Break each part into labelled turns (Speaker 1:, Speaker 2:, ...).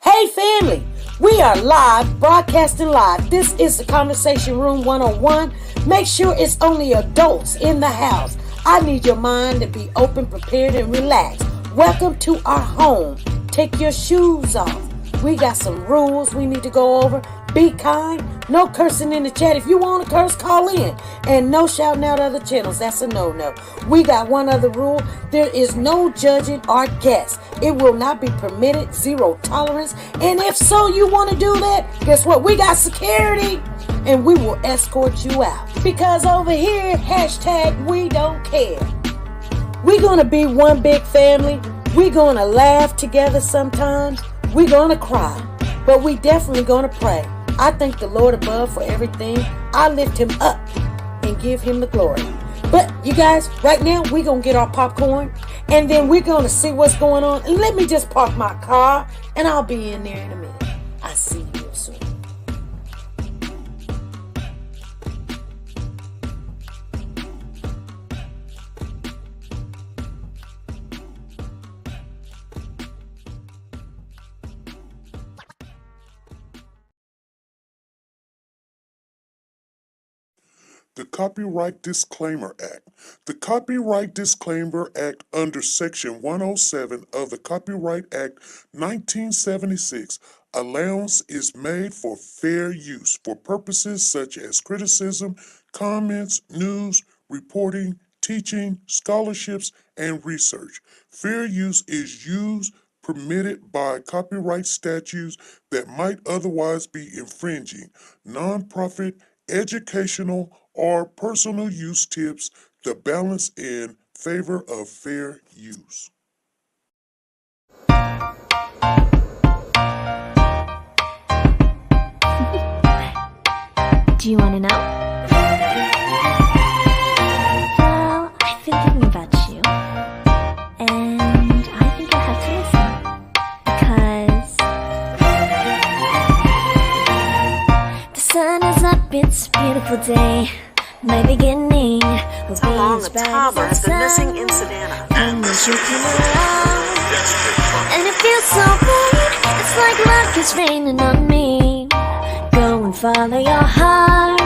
Speaker 1: Hey family, we are live, broadcasting live. This is the Conversation Room 101. Make sure it's only adults in the house. I need your mind to be open, prepared, and relaxed. Welcome to our home. Take your shoes off. We got some rules we need to go over. Be kind. No cursing in the chat. If you want to curse, call in. And no shouting out other channels. That's a no-no. We got one other rule. There is no judging our guests. It will not be permitted. Zero tolerance. And if so, you want to do that, guess what? We got security. And we will escort you out. Because over here, hashtag we don't care. We're going to be one big family. We're going to laugh together sometimes. We're going to cry. But we definitely going to pray. I thank the Lord above for everything. I lift him up and give him the glory. But you guys, right now, we're going to get our popcorn. And then we're going to see what's going on. And let me just park my car. And I'll be in there in a minute. I'll see you real soon.
Speaker 2: The Copyright Disclaimer Act. The Copyright Disclaimer Act under Section 107 of the Copyright Act 1976, allowance is made for fair use for purposes such as criticism, comments, news, reporting, teaching, scholarships, and research. Fair use is used permitted by copyright statutes that might otherwise be infringing. Nonprofit, educational, or personal use tips the balance in favor of fair use.
Speaker 3: Do you want to know? Well, I've been thinking about you, and I think I have to listen, because the sun is up, it's a beautiful day. My beginning will
Speaker 1: How
Speaker 3: be
Speaker 1: long
Speaker 3: as
Speaker 1: the
Speaker 3: bright
Speaker 1: timer
Speaker 3: as
Speaker 1: has
Speaker 3: the
Speaker 1: been missing
Speaker 3: sun.
Speaker 1: in Savannah.
Speaker 3: And as you come around, and it feels so right, it's like luck is raining on me. Go and follow your heart,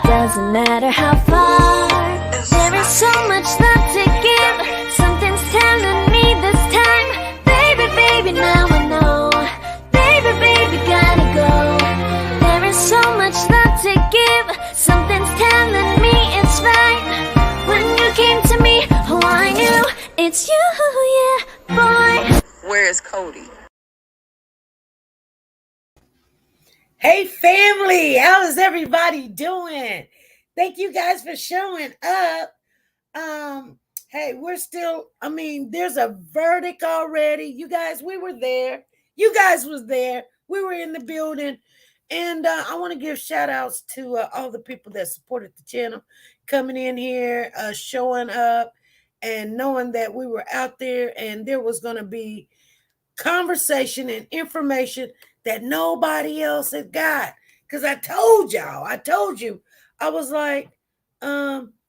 Speaker 3: doesn't matter how far. There is so much love to give, something's telling me this time. Baby, baby, now I know. Baby, baby, gotta go. There is so much love to give, something's telling me it's right. When you came to me, oh I knew it's you, yeah, boy.
Speaker 4: Where is Cody?
Speaker 1: Hey family, how is everybody doing? Thank you guys for showing up. Hey, we're still, there's a verdict already. You guys, we were there. You guys was there. We were in the building. And I want to give shout outs to all the people that supported the channel, coming in here, showing up, and knowing that we were out there and there was going to be conversation and information that nobody else had got. Because I told you, I was like,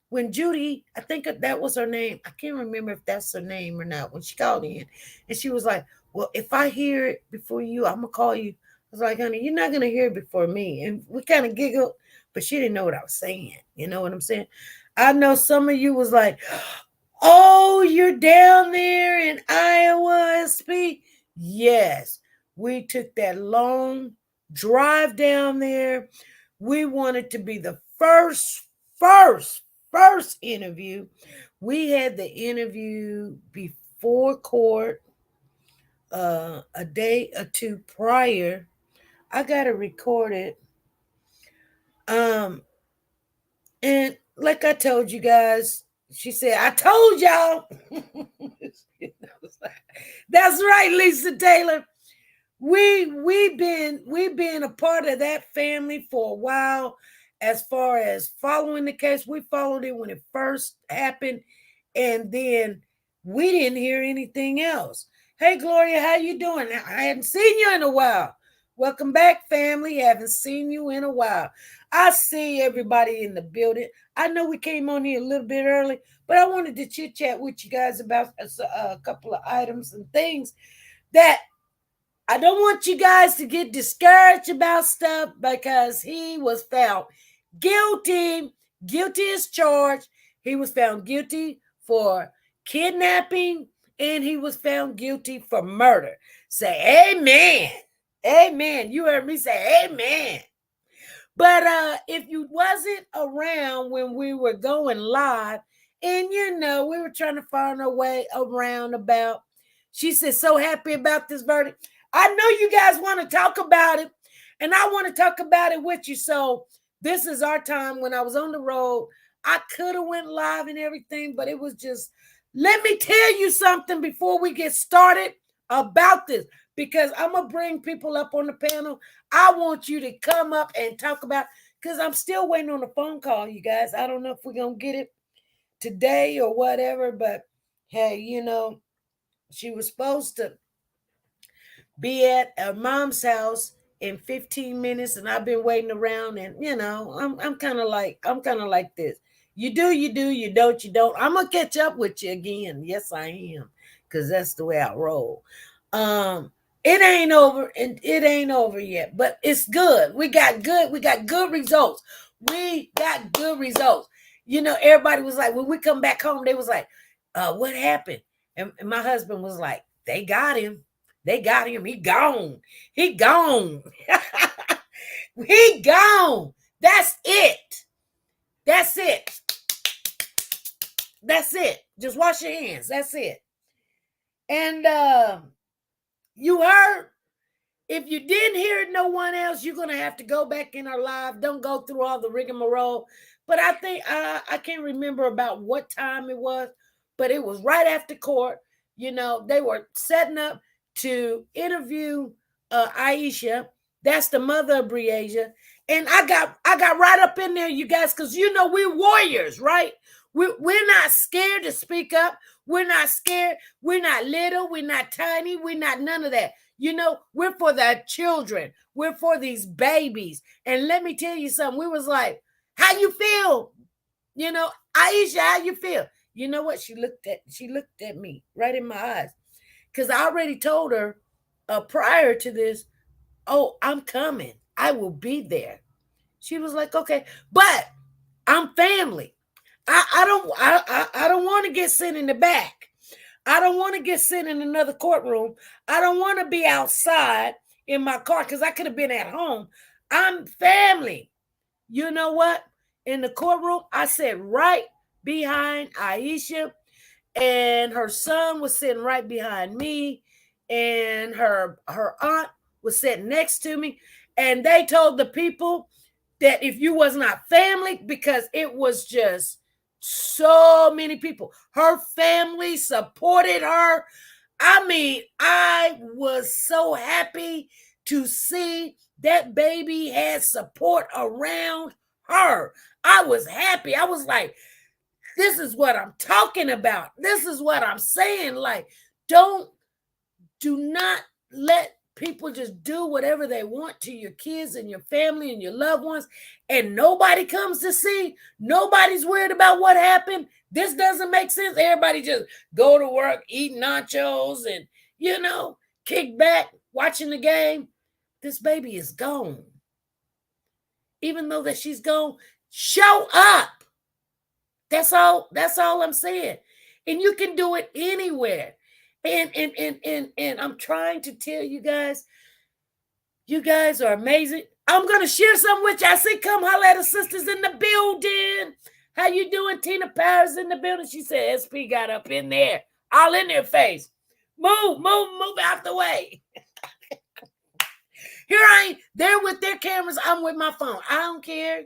Speaker 1: when Judy, I think that was her name. I can't remember if that's her name or not. When she called in, and she was like, well, if I hear it before you, I'm going to call you. I was like, honey, you're not going to hear it before me. And we kind of giggled, but she didn't know what I was saying. You know what I'm saying? I know some of you was like, oh, you're down there in Iowa, SP. Yes, we took that long drive down there. We wanted to be the first interview. We had the interview before court a day or two prior. I got to record it. And like I told you guys, she said, I told y'all. That's right, Lisa Taylor. We've been a part of that family for a while. As far as following the case, we followed it when it first happened, and then we didn't hear anything else. Hey, Gloria, how you doing? I hadn't seen you in a while. Welcome back, family. Haven't seen you in a while. I see everybody in the building. I know we came on here a little bit early, but I wanted to chit-chat with you guys about a couple of items and things that I don't want you guys to get discouraged about stuff because he was found guilty. Guilty is charged. He was found guilty for kidnapping and he was found guilty for murder. Say amen. Amen. You heard me say amen. But if you wasn't around when we were going live, and we were trying to find our way around about, she said, so happy about this verdict. I know you guys want to talk about it, and I want to talk about it with you. So this is our time. When I was on the road, I could have went live and everything, but it was just, let me tell you something before we get started about this, because I'm going to bring people up on the panel. I want you to come up and talk about, because I'm still waiting on a phone call, you guys. I don't know if we're going to get it today or whatever, but hey, she was supposed to be at her mom's house in 15 minutes, and I've been waiting around, and I'm kind of like this. You do, you don't. I'm gonna catch up with you again. Yes, I am, because that's the way I roll. It ain't over, and it ain't over yet, but it's good. We got good results. Everybody was like, when we come back home, they was like, what happened? And my husband was like, they got him. He gone. He gone. He gone. That's it. Just wash your hands. That's it. And you heard. If you didn't hear it, no one else, you're going to have to go back in our live. Don't go through all the rigmarole. But I think I can't remember about what time it was, but it was right after court. They were setting up to interview Aisha. That's the mother of Breasia. And I got right up in there, you guys, because we're warriors, right? We're not scared to speak up. We're not scared. We're not little. We're not tiny. We're not none of that. We're for the children. We're for these babies. And let me tell you something. We was like, how you feel? Aisha, how you feel? You know what? She looked at me right in my eyes. Because I already told her prior to this, oh, I'm coming. I will be there. She was like, okay, but I'm family. I don't want to get sent in the back. I don't want to get sent in another courtroom. I don't want to be outside in my car because I could have been at home. I'm family. You know what? In the courtroom, I sat right behind Aisha, and her son was sitting right behind me, and her aunt was sitting next to me. And they told the people that if you was not family, because it was just so many people. Her family supported her. I mean, I was so happy to see that baby had support around her. I was happy. I was like, this is what I'm talking about. This is what I'm saying. Like, do not let people just do whatever they want to your kids and your family and your loved ones, and nobody comes to see. Nobody's worried about what happened. This doesn't make sense. Everybody just go to work, eat nachos, and, kick back, watching the game. This baby is gone. Even though that she's gone, show up. That's all I'm saying. And you can do it anywhere. And I'm trying to tell you guys are amazing. I'm going to share some with you. I see come holler at the sisters in the building. How you doing? Tina Powers in the building. She said SP got up in there. All in their face. Move out the way. Here I ain't. They're with their cameras. I'm with my phone. I don't care.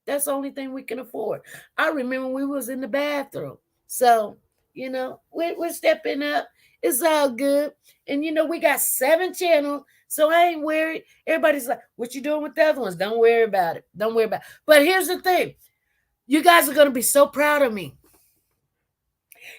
Speaker 1: That's the only thing we can afford. I remember we was in the bathroom. So, we're stepping up. It's all good. And, we got 7 channels. So I ain't worried. Everybody's like, what you doing with the other ones? Don't worry about it. But here's the thing. You guys are going to be so proud of me.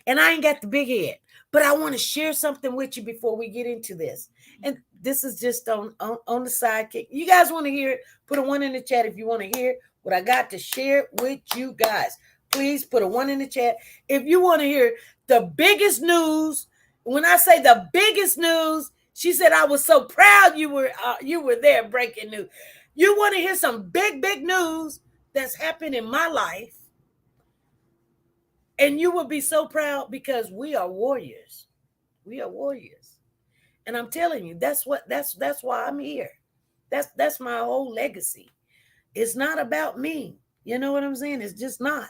Speaker 1: And I ain't got the big head. But I want to share something with you before we get into this. And this is just on the sidekick. You guys want to hear it? Put a 1 in the chat if you want to hear what I got to share with you guys. Please put a 1 in the chat. If you want to hear the biggest news, when I say the biggest news She said, I was so proud you were there. Breaking news. You want to hear some big news that's happened in my life, and you will be so proud because we are warriors. We are warriors. And I'm telling you, that's why I'm here. That's my whole legacy. It's not about me. You know what I'm saying? It's just not.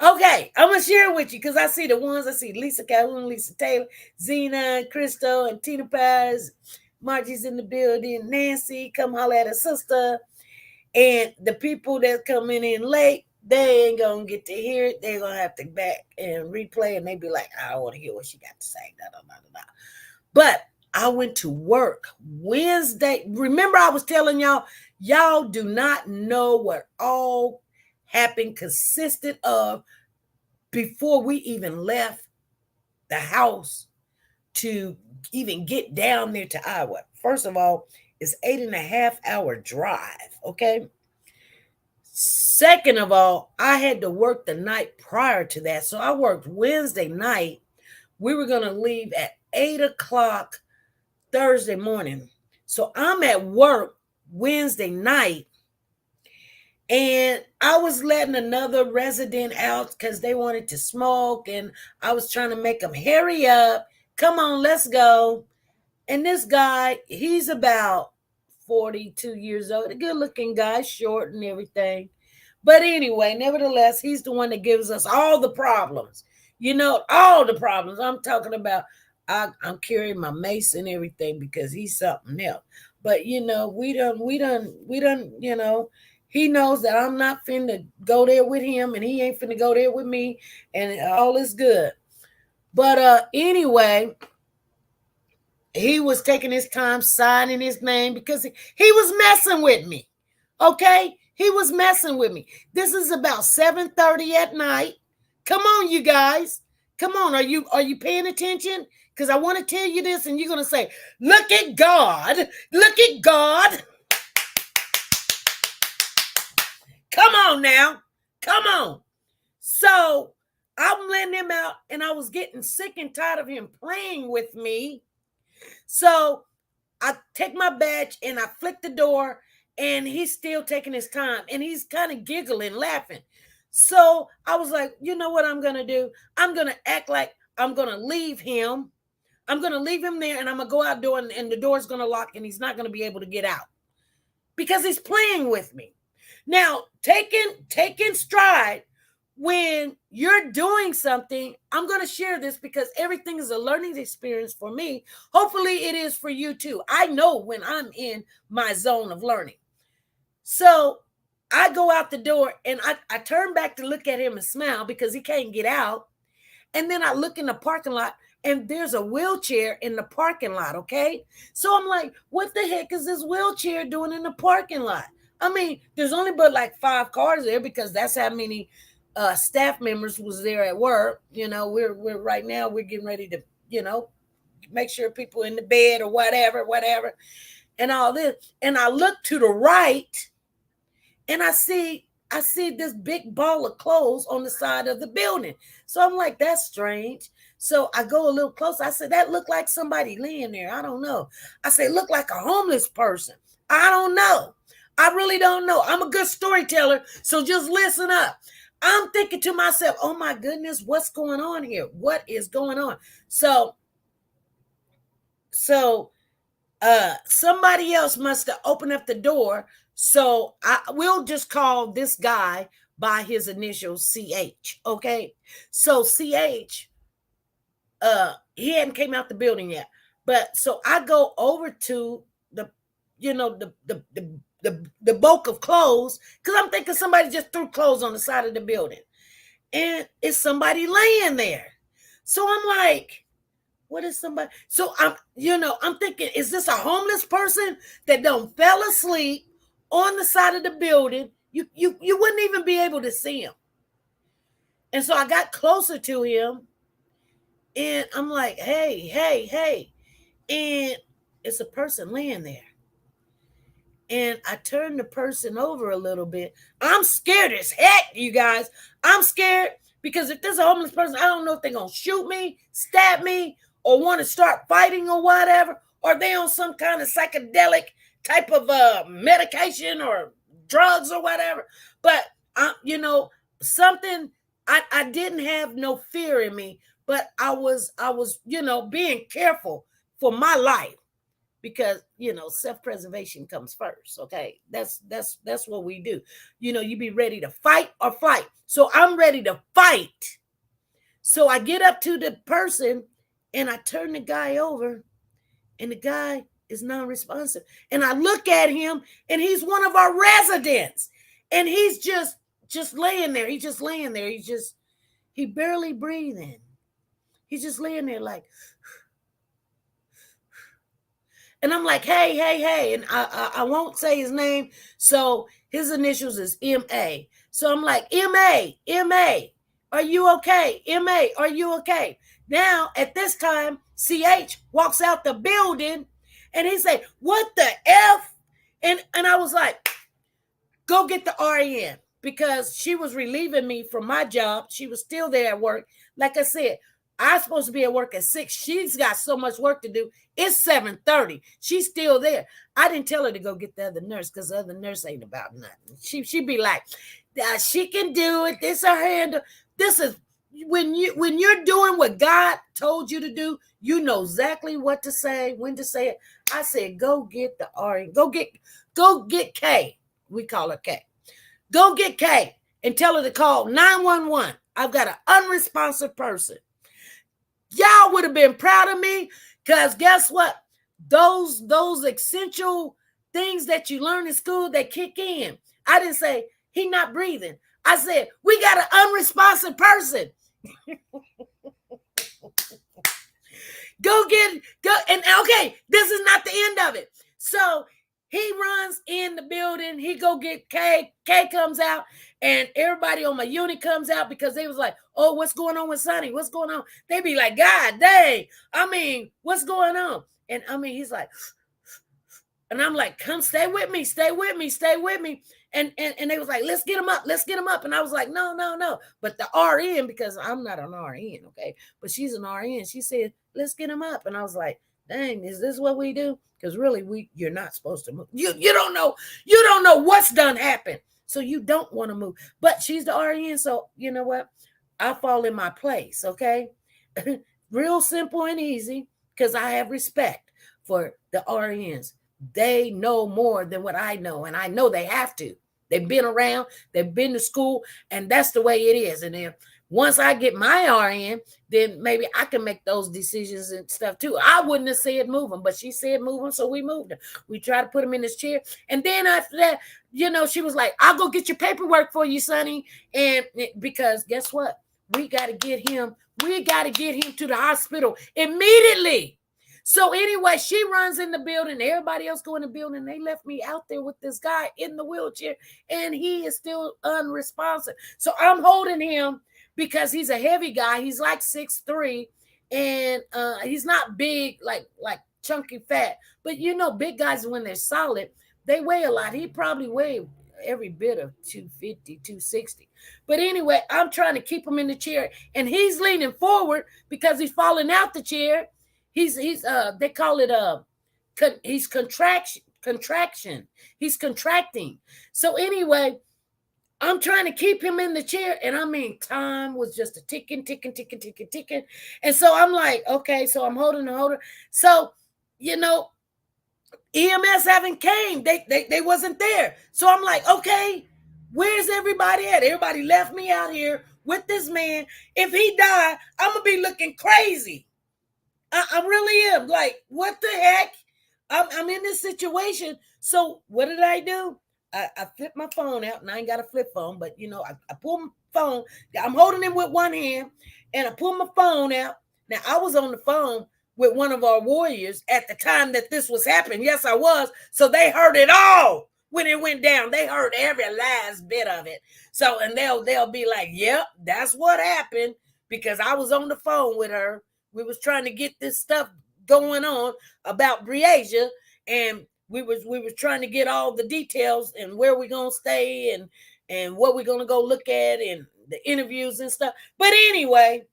Speaker 1: Okay, I'm gonna share with you because I see the ones. I see Lisa Calhoun, Lisa Taylor, Zena, Crystal, and Tina Paz. Margie's in the building. Nancy, come holler at her sister. And the people that coming in late, they ain't gonna get to hear it. They're gonna have to back and replay, and they be like, I don't want to hear what she got to say. Da, da, da, da, da. But I went to work Wednesday. Remember, I was telling y'all do not know what all happened consisted of before we even left the house to even get down there to Iowa. First of all, it's 8.5 hour drive, okay? Second of all, I had to work the night prior to that. So I worked Wednesday night. We were going to leave at 8 o'clock Thursday morning. So I'm at work Wednesday night, and I was letting another resident out because they wanted to smoke, and I was trying to make them hurry up. Come on, let's go. And this guy, he's about 42 years old, a good-looking guy, short and everything. But anyway, nevertheless, he's the one that gives us all the problems. You know, all the problems. I'm talking about, I'm carrying my mace and everything because he's something else. But, you know, we done, you know, he knows that I'm not finna go there with him, and he ain't finna go there with me, and all is good. But anyway, he was taking his time signing his name because he was messing with me. Okay? He was messing with me. This is about 7:30 at night. Come on, you guys. Come on. Are you paying attention? Because I want to tell you this, and you're going to say, look at God. Look at God. Come on now. Come on. So I'm letting him out, and I was getting sick and tired of him playing with me. So I take my badge and I flick the door, and he's still taking his time, and he's kind of giggling, laughing. So I was like, you know what I'm going to do? I'm going to act like I'm going to leave him. I'm going to leave him there, and I'm going to go out door, and the door's going to lock, and he's not going to be able to get out because he's playing with me. Now, taking stride, when you're doing something, I'm going to share this because everything is a learning experience for me. Hopefully it is for you too. I know when I'm in my zone of learning. So I go out the door, and I turn back to look at him and smile because he can't get out. And then I look in the parking lot, and there's a wheelchair in the parking lot, okay? So I'm like, what the heck is this wheelchair doing in the parking lot? I mean, there's only but like 5 cars there because that's how many staff members was there at work. You know, we're right now, we're getting ready to, you know, make sure people in the bed or whatever, and all this. And I look to the right, and I see this big ball of clothes on the side of the building. So I'm like, that's strange. So I go a little closer. I said, that looked like somebody laying there. I don't know. I said, look like a homeless person. I don't know. I really don't know. I'm a good storyteller, so just listen up. I'm thinking to myself, oh my goodness, what's going on here? What is going on? So somebody else must have opened up the door. So we'll just call this guy by his initials, CH. Okay. So CH, he hadn't came out the building yet. But so I go over to the bulk of clothes, because I'm thinking somebody just threw clothes on the side of the building, and it's somebody laying there. So I'm like, what is somebody? So I'm thinking, is this a homeless person that don't fell asleep on the side of the building? You wouldn't even be able to see him. And so I got closer to him, and I'm like, hey, and it's a person laying there. And I turned the person over a little bit. I'm scared as heck, you guys. I'm scared because if there's a homeless person, I don't know if they're going to shoot me, stab me, or want to start fighting or whatever, or they on some kind of psychedelic type of medication or drugs or whatever. But something, I didn't have no fear in me, but I was being careful for my life, because self-preservation comes first. Okay, that's what we do. You be ready to fight or flight. So I'm ready to fight. So I get up to the person and I turn the guy over, and the guy is non-responsive. And I look at him, and he's one of our residents, and he's just laying there. He's just laying there. He barely breathing. He's just laying there like, and I'm like, hey, and I won't say his name. So his initials is M.A. So I'm like, M.A., are you okay? M.A., are you okay? Now, at this time, C.H. walks out the building, and he said, what the F? And I was like, go get the RN, because she was relieving me from my job. She was still there at work. Like I said, I'm supposed to be at work at 6. She's got so much work to do. It's 7:30. She's still there. I didn't tell her to go get the other nurse, because the other nurse ain't about nothing. She'd be like, she can do it. This her handle. This is when you're doing what God told you to do, you know exactly what to say, when to say it. I said, go get the RN. Go get K. We call her K. Go get K and tell her to call 911. I've got an unresponsive person. Y'all would have been proud of me, because guess what? Those essential things that you learn in school, they kick in. I didn't say he not breathing. I said, we got an unresponsive person. Go. And okay, this is not the end of it. So he runs in the building. He go get K. K comes out, and everybody on my unit comes out, because they was like, oh, what's going on with Sonny? What's going on? They be like, God dang. What's going on? And he's like, and I'm like, come stay with me. And they was like, let's get him up. And I was like, no. But the RN, because I'm not an RN, okay? But she's an RN. She said, let's get him up. And I was like, dang, is this what we do? Because really, you're not supposed to move. You don't know what's done happened. So you don't want to move. But she's the RN, so you know what? I fall in my place, okay? Real simple and easy, because I have respect for the RNs. They know more than what I know, and I know they have to. They've been around, they've been to school, and that's the way it is. And then once I get my RN, then maybe I can make those decisions and stuff too. I wouldn't have said move him, but she said move him, so we moved him. We tried to put him in his chair. And then after that, she was like, I'll go get your paperwork for you, Sonny. And because guess what? We got to get him to the hospital immediately. So anyway, she runs in the building. Everybody else go in the building. They left me out there with this guy in the wheelchair, and he is still unresponsive. So I'm holding him, because he's a heavy guy. He's like 6'3", and he's not big, like chunky fat. But big guys, when they're solid, they weigh a lot. He probably weighed every bit of 250, 260. But anyway, I'm trying to keep him in the chair, and he's leaning forward because he's falling out the chair. He's they call it he's contraction. He's contracting. So anyway, I'm trying to keep him in the chair, and time was just a ticking. And so I'm like, okay, so I'm holding the holder. So, EMS haven't came. They wasn't there. So I'm like, okay, where's everybody at? Everybody left me out here with this man. If he died, I'm gonna be looking crazy. I really am. Like, what the heck? I'm in this situation. So what did I do? I flipped my phone out, and I ain't got a flip phone, but I pulled my phone. I'm holding it with one hand, and I pulled my phone out. Now, I was on the phone with one of our warriors at the time that this was happening. Yes, I was. So they heard it all when it went down. They heard every last bit of it. So, and they'll be like, yep, that's what happened, because I was on the phone with her. We was trying to get this stuff going on about Breasia, and we was trying to get all the details and where we're gonna stay and what we're gonna go look at and the interviews and stuff. But anyway,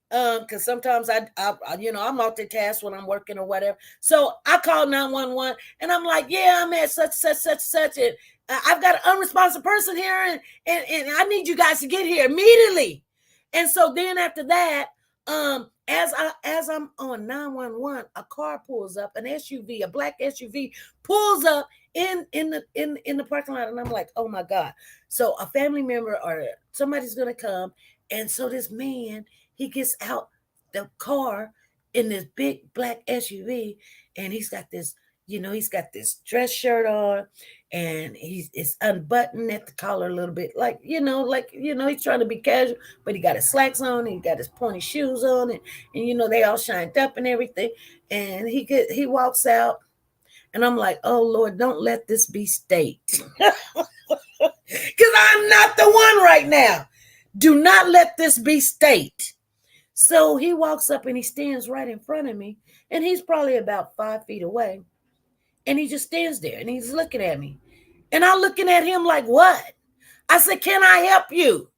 Speaker 1: Because sometimes I multitask when I'm working or whatever. So I called 911 and I'm like, yeah, I'm at such, and I've got an unresponsive person here, and I need you guys to get here immediately. And so then after that, as I'm on 911, a car pulls up, an SUV, a black SUV pulls up in the parking lot, and I'm like, oh my God. So a family member or somebody's gonna come, and so this man, he gets out the car in this big black SUV, and he's got this dress shirt on, and it's unbuttoned at the collar a little bit, he's trying to be casual, but he got his slacks on, and he got his pointy shoes on, and they all shined up and everything. And he walks out, and I'm like, oh Lord, don't let this be state. Because I'm not the one right now. Do not let this be state. So he walks up and he stands right in front of me, and he's probably about 5 feet away. And he just stands there and he's looking at me. And I'm looking at him like, what? I said, can I help you?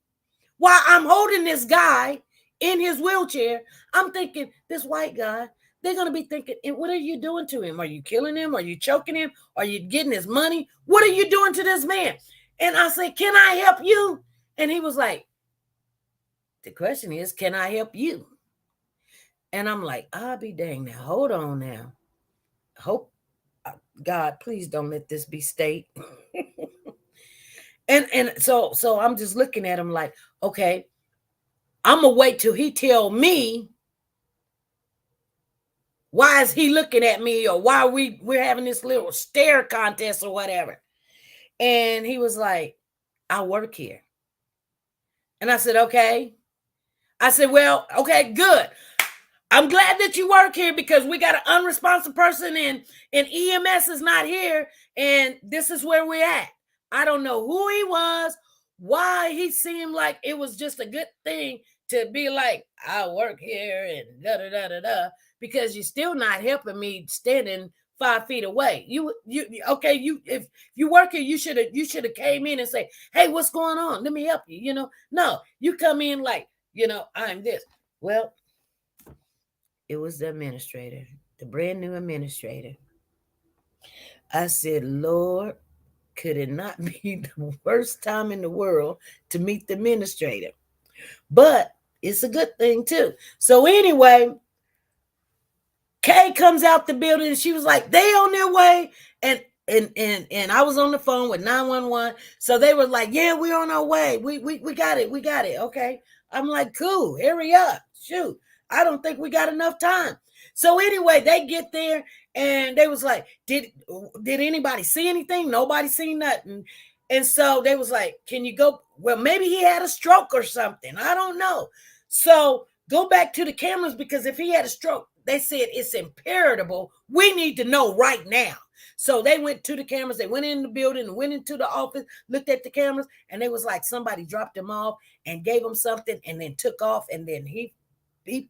Speaker 1: While I'm holding this guy in his wheelchair, I'm thinking, this white guy, they're going to be thinking, what are you doing to him? Are you killing him? Are you choking him? Are you getting his money? What are you doing to this man? And I said, can I help you? And he was like, the question is, can I help you? And I'm like, I'll be dang now. Hold on now. Hope, God, please don't let this be state. and so I'm just looking at him like, okay, I'm going to wait till he tell me why is he looking at me, or why we're having this little stare contest or whatever. And he was like, I work here. And I said, okay. I said, well, okay, good. I'm glad that you work here, because we got an unresponsive person, and EMS is not here, and this is where we're at. I don't know who he was, why he seemed like it was just a good thing to be like, I work here and da-da-da-da-da, because you're still not helping me standing 5 feet away. If you work here, you should have came in and say, hey, what's going on? Let me help you. No, you come in like, I'm this. Well, it was the administrator, the brand new administrator. I said, Lord, could it not be the worst time in the world to meet the administrator? But it's a good thing too. So anyway, Kay comes out the building, and she was like, they on their way. And I was on the phone with 911. So they were like, yeah, we're on our way. We got it. We got it. Okay. I'm like, cool, hurry up. Shoot. I don't think we got enough time. So anyway, they get there, and they was like, did anybody see anything? Nobody seen nothing. And so they was like, can you go? Well, maybe he had a stroke or something. I don't know. So go back to the cameras, because if he had a stroke, they said it's imperative. We need to know right now. So they went to the cameras. They went in the building, went into the office, looked at the cameras, and they was like, somebody dropped him off and gave him something, and then took off, and then he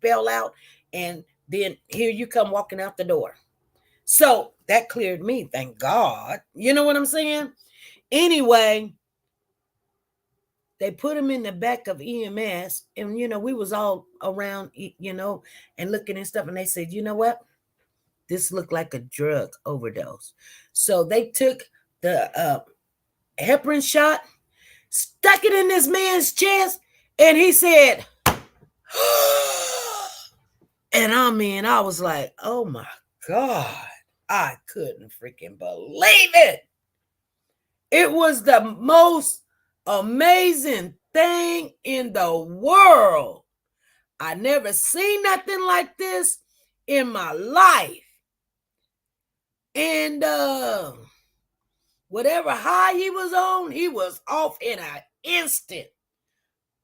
Speaker 1: fell out, and then here you come walking out the door. So that cleared me, thank God. You know what I'm saying? Anyway, they put him in the back of EMS, and we was all around, and looking and stuff, and they said, you know what? This looked like a drug overdose. So they took the heparin shot, stuck it in this man's chest, and he said, and I was like, oh my God, I couldn't freaking believe it. It was the most amazing thing in the world. I never seen nothing like this in my life. And whatever high he was on, he was off in an instant.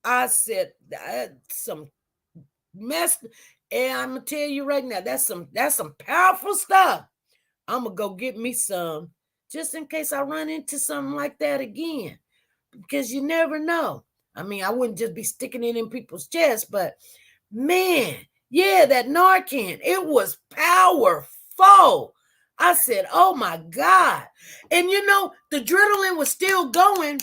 Speaker 1: I said, that's some mess. And I'm gonna tell you right now, that's some powerful stuff. I'm gonna go get me some, just in case I run into something like that again, because you never know. I mean, I wouldn't just be sticking it in people's chests, but man, yeah, that Narcan, it was powerful. I said, oh my God. And the adrenaline was still going.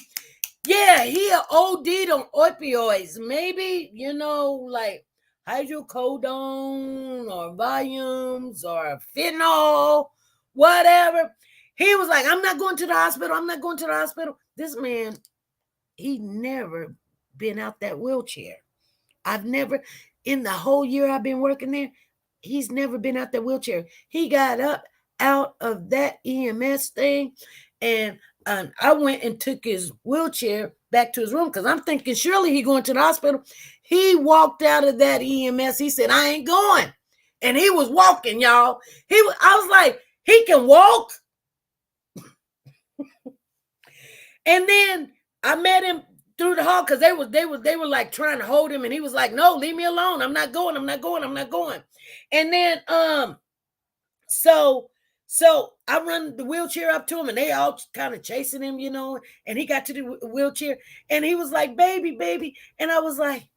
Speaker 1: Yeah, he OD'd on opioids. Maybe, like hydrocodone or volumes or fentanyl, whatever. He was like, I'm not going to the hospital. I'm not going to the hospital. This man, he never been out that wheelchair. I've never, in the whole year I've been working there, he's never been out that wheelchair. He got up out of that EMS thing, and I went and took his wheelchair back to his room because I'm thinking surely he going to the hospital. He walked out of that EMS. He said, I ain't going. And he was walking, y'all. I was like, he can walk. And then I met him through the hall because they were like trying to hold him, and he was like, no, leave me alone. I'm not going. And then so I run the wheelchair up to him, and they all kind of chasing him, and he got to the wheelchair, and he was like, baby. And I was like,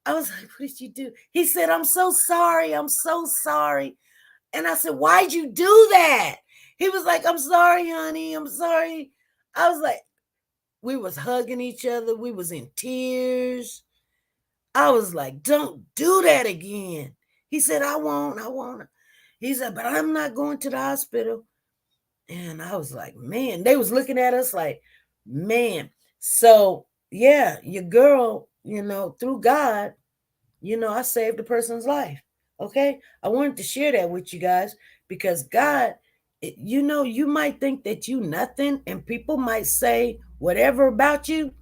Speaker 1: what did you do? He said, I'm so sorry. And I said, why'd you do that? He was like, I'm sorry, honey. I'm sorry. I was like, we was hugging each other. We was in tears. I was like, don't do that again. He said, I won't. He said, but I'm not going to the hospital. And I was like, man, they was looking at us like, man. So yeah, your girl, through God, I saved a person's life. Okay. I wanted to share that with you guys because God, you might think that you nothing and people might say whatever about you,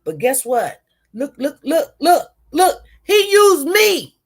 Speaker 1: but guess what? Look. He used me,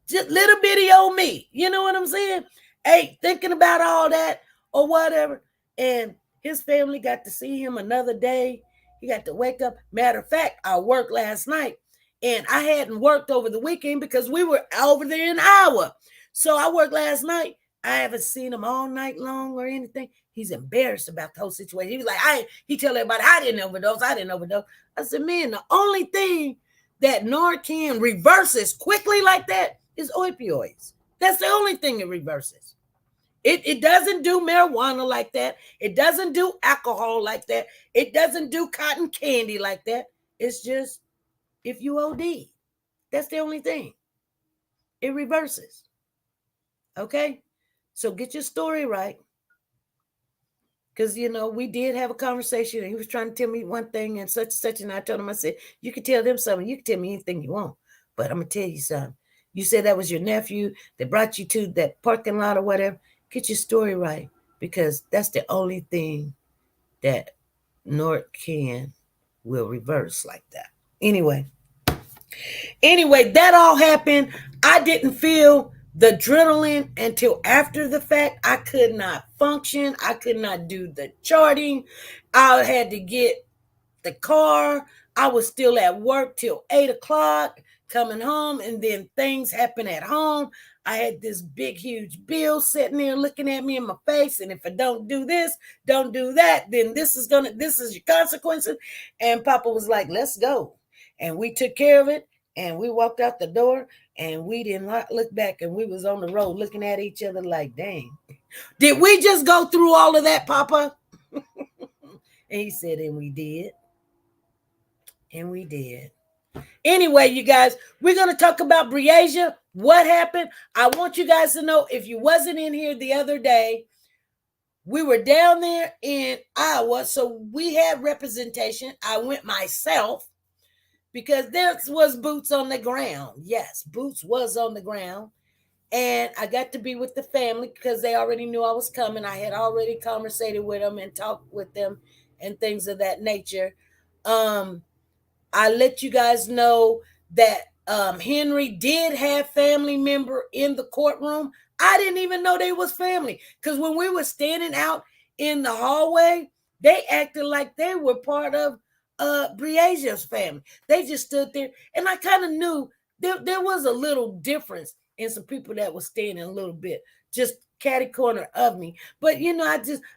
Speaker 1: just little bitty old me. You know what I'm saying? Hey, thinking about all that or whatever. And his family got to see him another day. He got to wake up. Matter of fact, I worked last night and I hadn't worked over the weekend because we were over there in Iowa. So I worked last night. I haven't seen him all night long or anything. He's embarrassed about the whole situation. He was like, he tell everybody, I didn't overdose. I said, man, the only thing that Narcan reverses quickly like that is opioids. That's the only thing it reverses. It doesn't do marijuana like that. It doesn't do alcohol like that. It doesn't do cotton candy like that. It's just if you OD. That's the only thing. It reverses. Okay? So get your story right. Because, we did have a conversation and he was trying to tell me one thing and such. And I told him, I said, you can tell them something. You can tell me anything you want. But I'm going to tell you something. You said that was your nephew that brought you to that parking lot or whatever. Get your story right. Because that's the only thing that Narcan will reverse like that. Anyway, that all happened. I didn't feel the adrenaline until after the fact. I could not function. I could not do the charting. I had to get the car. I was still at work till 8:00 coming home, and then things happened at home. I had this big, huge bill sitting there looking at me in my face. And if I don't do this, don't do that, then this is your consequences. And Papa was like, let's go. And we took care of it. And we walked out the door and we didn't look back, and we was on the road looking at each other like, dang, did we just go through all of that, Papa? And he said, and we did. Anyway, you guys, we're going to talk about Breasia. What happened? I want you guys to know, if you wasn't in here the other day, we were down there in Iowa, so we had representation. I went myself because there was boots on the ground. Yes, boots was on the ground. And I got to be with the family because they already knew I was coming. I had already conversated with them and talked with them and things of that nature. I let you guys know that Henry did have family member in the courtroom. I didn't even know they was family because when we were standing out in the hallway, they acted like they were part of Breasia's family. They just stood there, and I kind of knew there was a little difference in some people that was standing a little bit just catty corner of me. But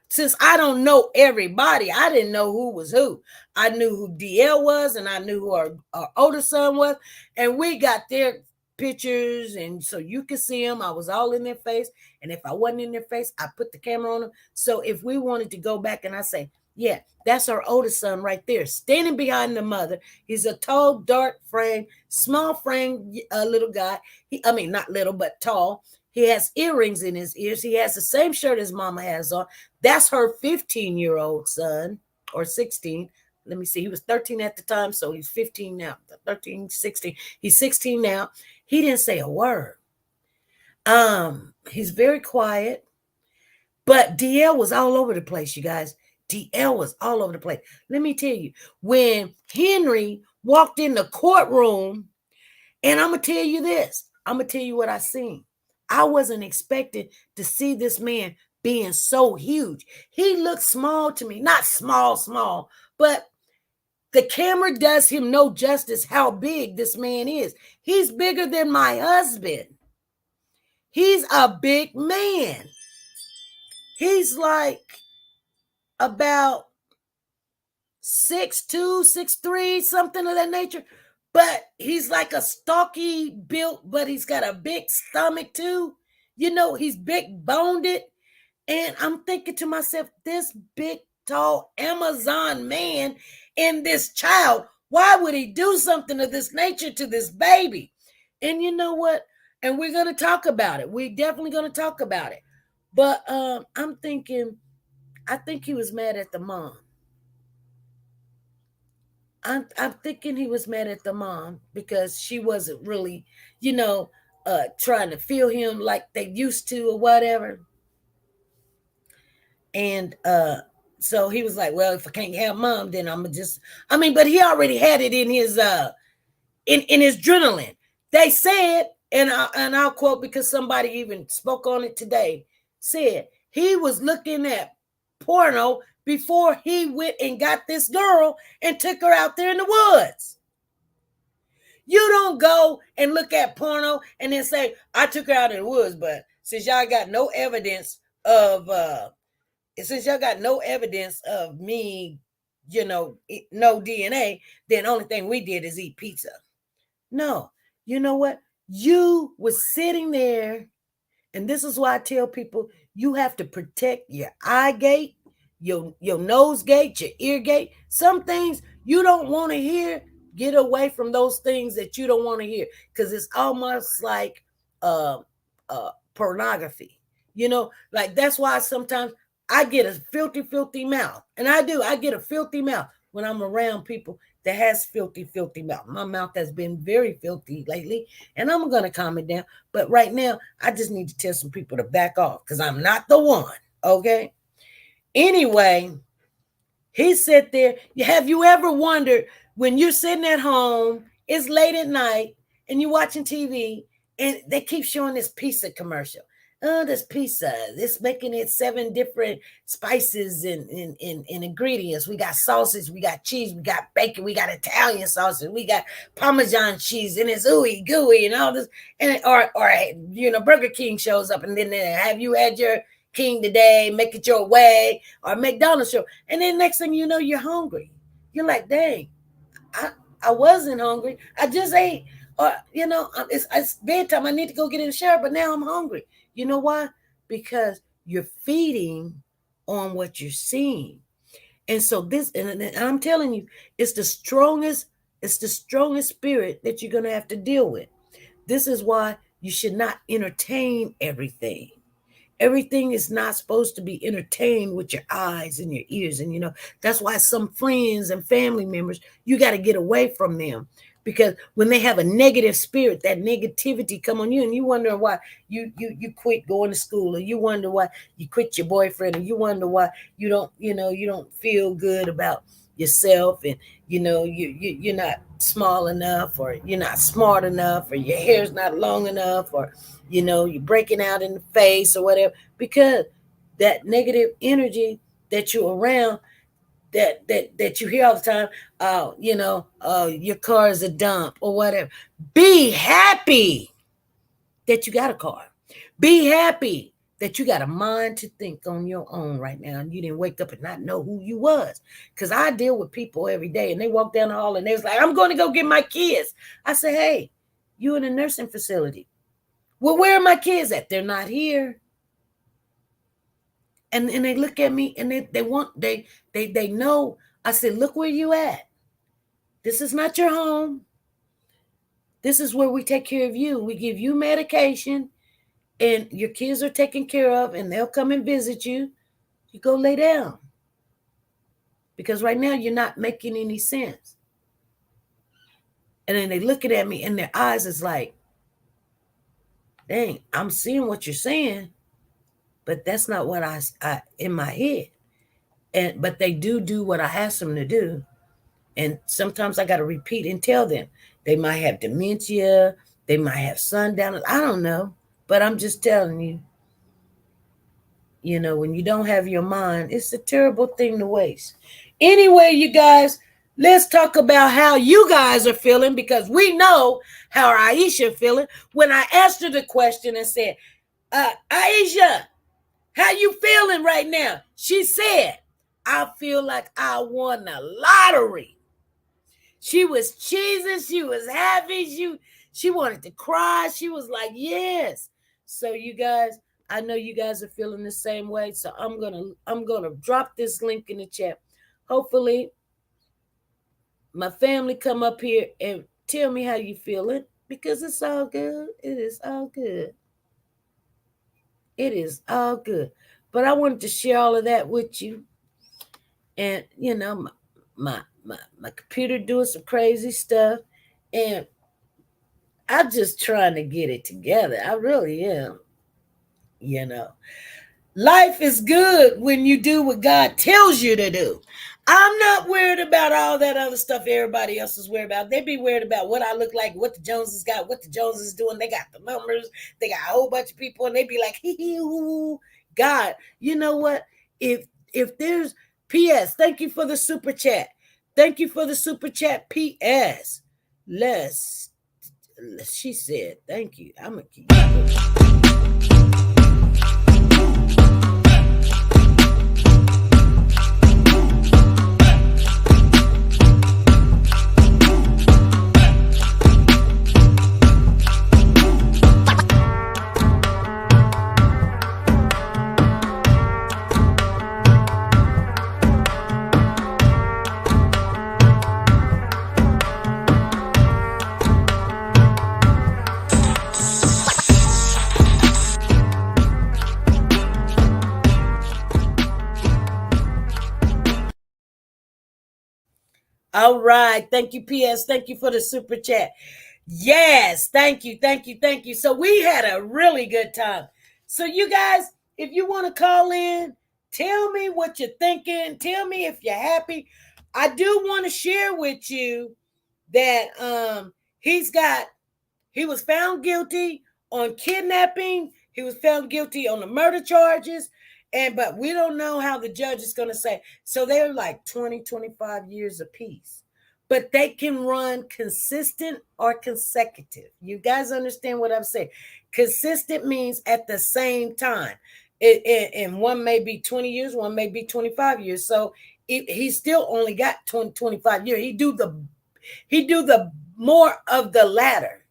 Speaker 1: since I don't know everybody, I didn't know who was who. I knew who DL was, and I knew who our older son was, and we got their pictures, and so you could see them. I was all in their face, and if I wasn't in their face, I put the camera on them. So if we wanted to go back and I say, Yeah, that's her oldest son right there, standing behind the mother. He's a tall, dark frame, small frame, little guy. I mean, not little, but tall. He has earrings in his ears. He has the same shirt his mama has on. That's her 15-year-old son, or 16. Let me see. He was 13 at the time, so he's 15 now. 13, 16. He's 16 now. He didn't say a word. He's very quiet. But DL was all over the place, you guys. DL was all over the place. Let me tell you, when Henry walked in the courtroom, and I'm going to tell you this, I'm going to tell you what I seen. I wasn't expecting to see this man being so huge. He looked small to me, not small, but the camera does him no justice how big this man is. He's bigger than my husband. He's a big man. He's like about 6'2", 6'3", something of that nature. But he's like a stocky built, but he's got a big stomach too. You know, he's big boned. And I'm thinking to myself, this big, tall Amazon man and this child, why would he do something of this nature to this baby? And you know what? And we're going to talk about it. We're definitely going to talk about it. But I'm thinking, I think he was mad at the mom. I'm thinking he was mad at the mom because she wasn't really, trying to feel him like they used to or whatever. And so he was like, well, if I can't have mom, then I'm just, but he already had it in his in his adrenaline. They said, and I'll quote because somebody even spoke on it today, said he was looking at porno before he went and got this girl and took her out there in the woods. You don't go and look at porno and then say, I took her out in the woods, but since y'all got no evidence of me, no DNA, then the only thing we did is eat pizza. No, you know what? You was sitting there, and this is why I tell people you have to protect your eye gate, your nose gate, your ear gate. Some things you don't want to hear, get away from those things that you don't want to hear, because it's almost like pornography. Like that's why sometimes I get a filthy mouth. And I get a filthy mouth when I'm around people that has filthy mouth. My mouth has been very filthy lately, and I'm going to calm it down. But right now, I just need to tell some people to back off because I'm not the one, okay? Anyway, he sat there. Have you ever wondered when you're sitting at home, it's late at night, and you're watching TV, and they keep showing this pizza commercial? Oh, this pizza, this making it 7 different spices and ingredients. We got sausage, we got cheese, we got bacon, we got Italian sausage, we got Parmesan cheese, and it's ooey gooey and all this. And or Burger King shows up, and then have you had your King today? Make it your way, or McDonald's show, and then next thing you know, you're hungry. You're like, dang, I wasn't hungry. I just ate. Or it's bedtime. I need to go get in the shower, but now I'm hungry. You know why? Because you're feeding on what you're seeing. And so and I'm telling you, it's the strongest spirit that you're going to have to deal with. This is why you should not entertain everything. Everything is not supposed to be entertained with your eyes and your ears. And, that's why some friends and family members, you got to get away from them. Because when they have a negative spirit, that negativity come on you, and you wonder why you quit going to school, or you wonder why you quit your boyfriend, or you wonder why you don't feel good about yourself, and you're not small enough, or you're not smart enough, or your hair's not long enough, or you're breaking out in the face or whatever, because that negative energy that you're around, that you hear all the time, your car is a dump or whatever. Be happy that you got a car. Be happy that you got a mind to think on your own right now, and you didn't wake up and not know who you was. Because I deal with people every day, and they walk down the hall and they was like, I'm going to go get my kids. I say, hey, you in a nursing facility. Well, where are my kids at? They're not here. And they look at me and they know. I said, look where you at. This is not your home. This is where we take care of you. We give you medication and your kids are taken care of and they'll come and visit you. You go lay down. Because right now you're not making any sense. And then they looking at me and their eyes is like, dang, I'm seeing what you're saying, but that's not what I in my head. But they do what I ask them to do. And sometimes I got to repeat and tell them. They might have dementia. They might have sundown. I don't know. But I'm just telling you, when you don't have your mind, it's a terrible thing to waste. Anyway, you guys, let's talk about how you guys are feeling, because we know how Aisha feeling. When I asked her the question and said, Aisha, how you feeling right now? She said, I feel like I won the lottery. She was cheesing. She was happy. She wanted to cry. She was like, yes. So you guys, I know you guys are feeling the same way. So I'm gonna drop this link in the chat. Hopefully, my family come up here and tell me how you feeling, because it's all good. It is all good. It is all good. But I wanted to share all of that with you. And my computer doing some crazy stuff, and I'm just trying to get it together. I really am. Life is good when you do what God tells you to do. I'm not worried about all that other stuff everybody else is worried about. They be worried about what I look like, what the Joneses got, what the Joneses doing. They got the numbers. They got a whole bunch of people, and they be like, hee hee hoo. God, you know what? If there's P.S., thank you for the super chat. Thank you for the super chat. P.S. She said, thank you. I'm going to keep All right. Thank you, P.S. Thank you for the super chat. Yes. Thank you. Thank you. Thank you. So we had a really good time. So you guys, if you want to call in, tell me what you're thinking. Tell me if you're happy. I do want to share with you that he was found guilty on kidnapping. He was found guilty on the murder charges. But we don't know how the judge is going to say. So they're like 20, 25 years apiece. But they can run consistent or consecutive. You guys understand what I'm saying? Consistent means at the same time. And one may be 20 years, one may be 25 years. So he still only got 20, 25 years. He do the more of the latter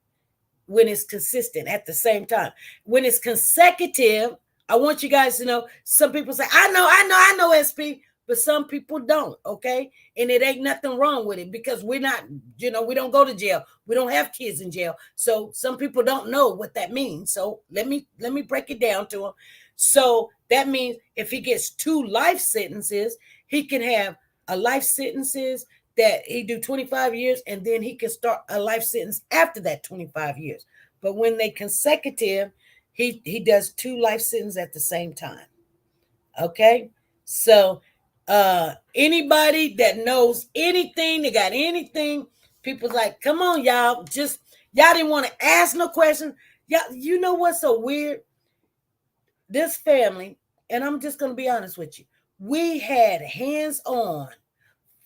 Speaker 1: when it's consistent at the same time. When it's consecutive, I want you guys to know, some people say, I know, SP, but some people don't, okay? And it ain't nothing wrong with it, because we're not, we don't go to jail. We don't have kids in jail. So some people don't know what that means. So let me break it down to them. So that means if he gets 2 life sentences, he can have a life sentences that he do 25 years, and then he can start a life sentence after that 25 years. But when they consecutive, he does 2 life sentences at the same time. Okay? So anybody that knows anything, they got anything, people's like, come on, y'all. Y'all didn't want to ask no questions. Y'all, you know what's so weird? This family, and I'm just going to be honest with you, we had hands-on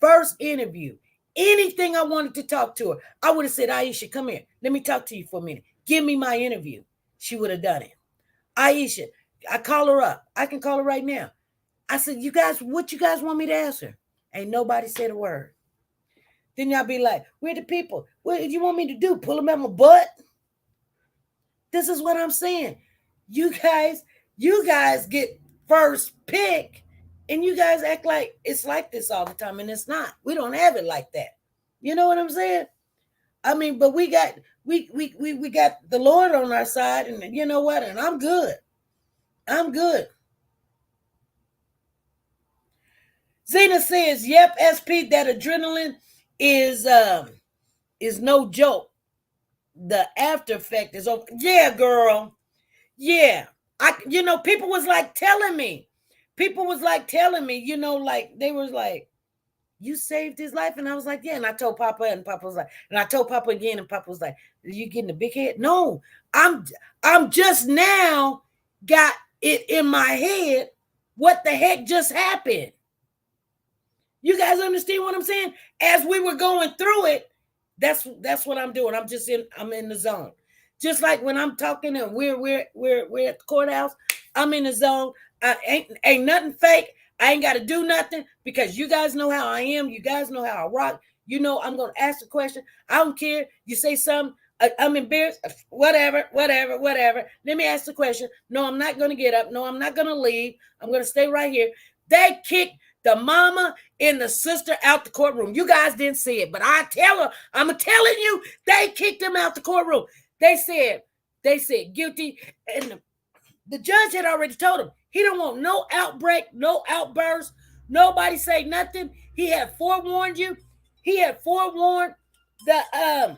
Speaker 1: first interview. Anything I wanted to talk to her, I would have said, Aisha, come here. Let me talk to you for a minute. Give me my interview. She would have done it. Aisha, I call her up. I can call her right now. I said, you guys, what you guys want me to ask her? Ain't nobody said a word. Then y'all be like, we're the people. What do you want me to do? Pull them at my butt? This is what I'm saying. You guys get first pick, and you guys act like it's like this all the time, and it's not. We don't have it like that. You know what I'm saying? I mean, but we got the Lord on our side, and you know what? And I'm good. I'm good. Zena says, "Yep, SP, that adrenaline is no joke. The after effect is over." Yeah, girl. Yeah. People was like telling me. People was like telling me, like they was like, "You saved his life." And I was like, "Yeah." And I told Papa, and Papa was like, and I told Papa again, and Papa was like, "Are you getting a big head?" No, I'm just now got it in my head. What the heck just happened? You guys understand what I'm saying? As we were going through it, that's what I'm doing. I'm in the zone. Just like when I'm talking and we're at the courthouse, I'm in the zone. Ain't nothing fake. I ain't got to do nothing because you guys know how I am. You guys know how I rock. I'm going to ask a question. I don't care. You say something. I'm embarrassed. Whatever. Let me ask the question. No, I'm not going to get up. No, I'm not going to leave. I'm going to stay right here. They kicked the mama and the sister out the courtroom. You guys didn't see it, but I'm telling you, they kicked them out the courtroom. They said guilty, and the judge had already told him he don't want no outbreak, no outburst, nobody say nothing. He had forewarned you. He had forewarned the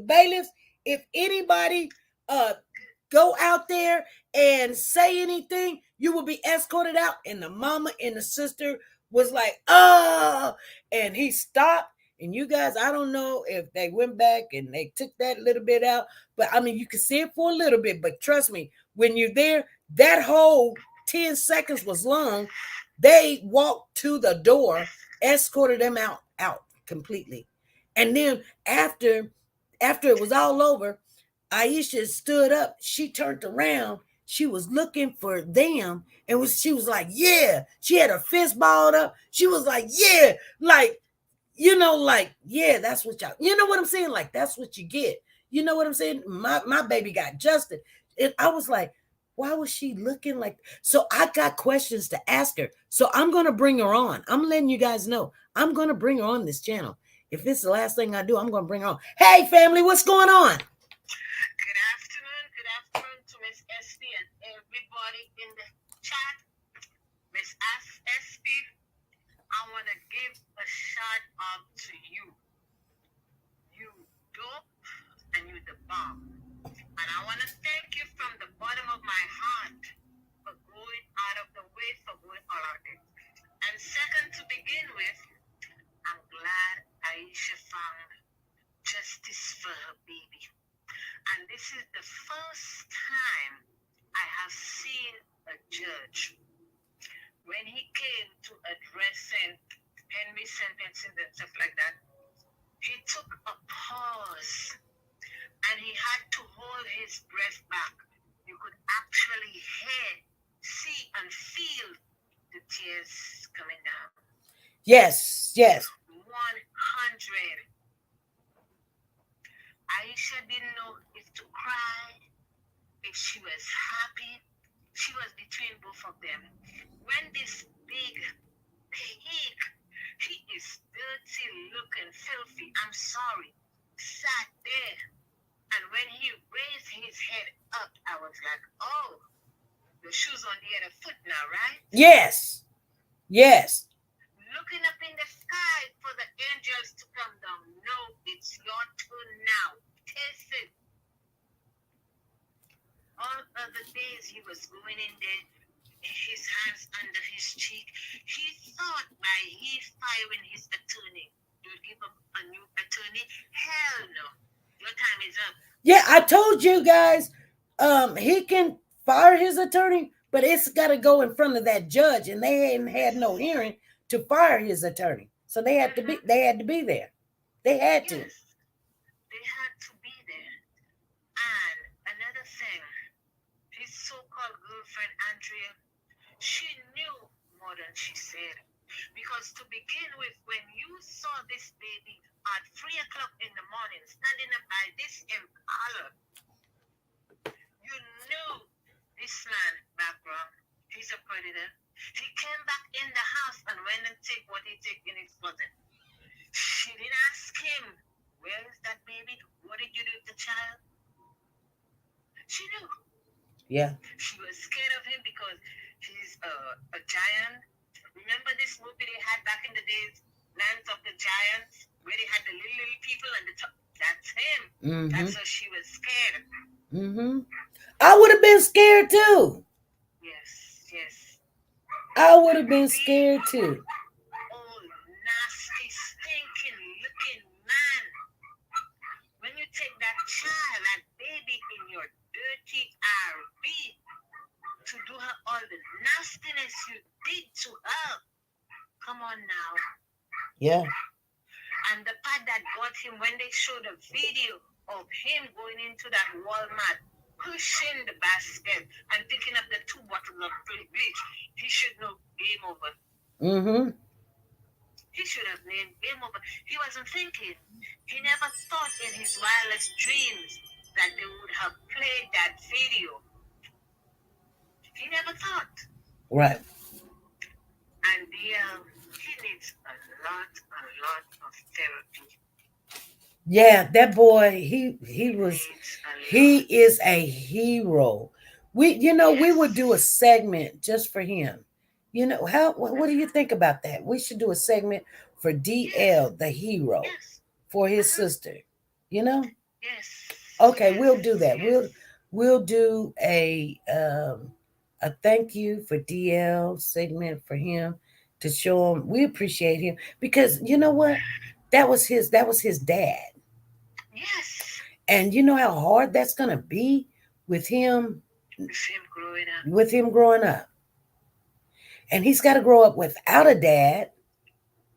Speaker 1: bailiffs. If anybody go out there and say anything, you will be escorted out. And the mama and the sister was like, "Oh," and he stopped. And you guys, I don't know if they went back and they took that little bit out, but I mean, you can see it for a little bit. But trust me, when you're there, that whole 10 seconds was long. They walked to the door, escorted them out completely. And then after it was all over, Aisha stood up. She turned around. She was looking for them, and she was like, "Yeah." She had her fist balled up. She was like, "Yeah," like, yeah, that's what y'all. You know what I'm saying? Like, that's what you get. You know what I'm saying? My baby got justice. And I was like, why was she looking like? So I got questions to ask her. So I'm gonna bring her on. I'm letting you guys know. I'm gonna bring her on this channel. If it's the last thing I do, I'm gonna bring her on. Hey, family, what's going on?
Speaker 4: Good afternoon to Miss SP and everybody in the chat. Miss SP, I want to give a shout out to you. You dope and you the bomb. And I want to thank you from the bottom of my heart for going out of the way, for going all out there. And second, to begin with, I'm glad Aisha found justice for her baby. And this is the first time I have seen a judge, when he came to addressing Henry sentencing and stuff like that, he took a pause and he had to hold his breath back. You could actually see and feel the tears coming down.
Speaker 1: Yes.
Speaker 4: 100. Aisha didn't know if to cry, if she was happy. She was between both of them. When this big pig, he is dirty looking, filthy, I'm sorry, sat there. And when he raised his head up, I was like, oh, the shoe's on the other foot now, right?
Speaker 1: Yes.
Speaker 4: Looking up in the sky for the angels to come down. No, it's your turn now. Taste it. All other days he was going in there, his hands under his cheek. He thought by he firing his attorney, you'll give him a new attorney? Hell no. Your time is up.
Speaker 1: Yeah, I told you guys, he can fire his attorney, but it's got to go in front of that judge, and they hadn't had no hearing to fire his attorney, so they had to be there. They had to.
Speaker 4: Yes, they had to be there. And another thing, his so-called girlfriend Andrea, she knew more than she said, because to begin with, when you saw this baby at 3 o'clock in the morning standing up by this Impala, you knew this man background went and take what he took in his closet. She didn't ask him, where is that baby? What did you do to the child? She knew.
Speaker 1: Yeah.
Speaker 4: She was scared of him because he's a giant. Remember this movie they had back in the days, Lands of the Giants, where they had the little people and the top? That's him.
Speaker 1: Mm-hmm.
Speaker 4: That's why she was scared.
Speaker 1: Mm-hmm. I would have been scared too.
Speaker 4: Yes.
Speaker 1: I would have been scared too.
Speaker 4: Oh, nasty, stinking looking man. When you take that child, that baby in your dirty RV to do her all the nastiness you did to her. Come on now.
Speaker 1: Yeah.
Speaker 4: And the part that got him when they showed a video of him going into that Walmart, pushing the basket and picking up the 2 bottles of bleach, he should know game over.
Speaker 1: Mm-hmm.
Speaker 4: He should have named game over. He wasn't thinking. He never thought in his wildest dreams that they would have played that video. He never thought.
Speaker 1: Right.
Speaker 4: And he needs a lot of therapy.
Speaker 1: Yeah, that boy, he is a hero. We would do a segment just for him. What do you think about that? We should do a segment for DL, the hero, for his sister.
Speaker 4: Yes.
Speaker 1: Okay, we'll do that. We'll do a thank you for DL segment for him to show him we appreciate him, because you know what? That was his dad.
Speaker 4: Yes.
Speaker 1: And you know how hard that's gonna be with him growing up. And he's got to grow up without a dad.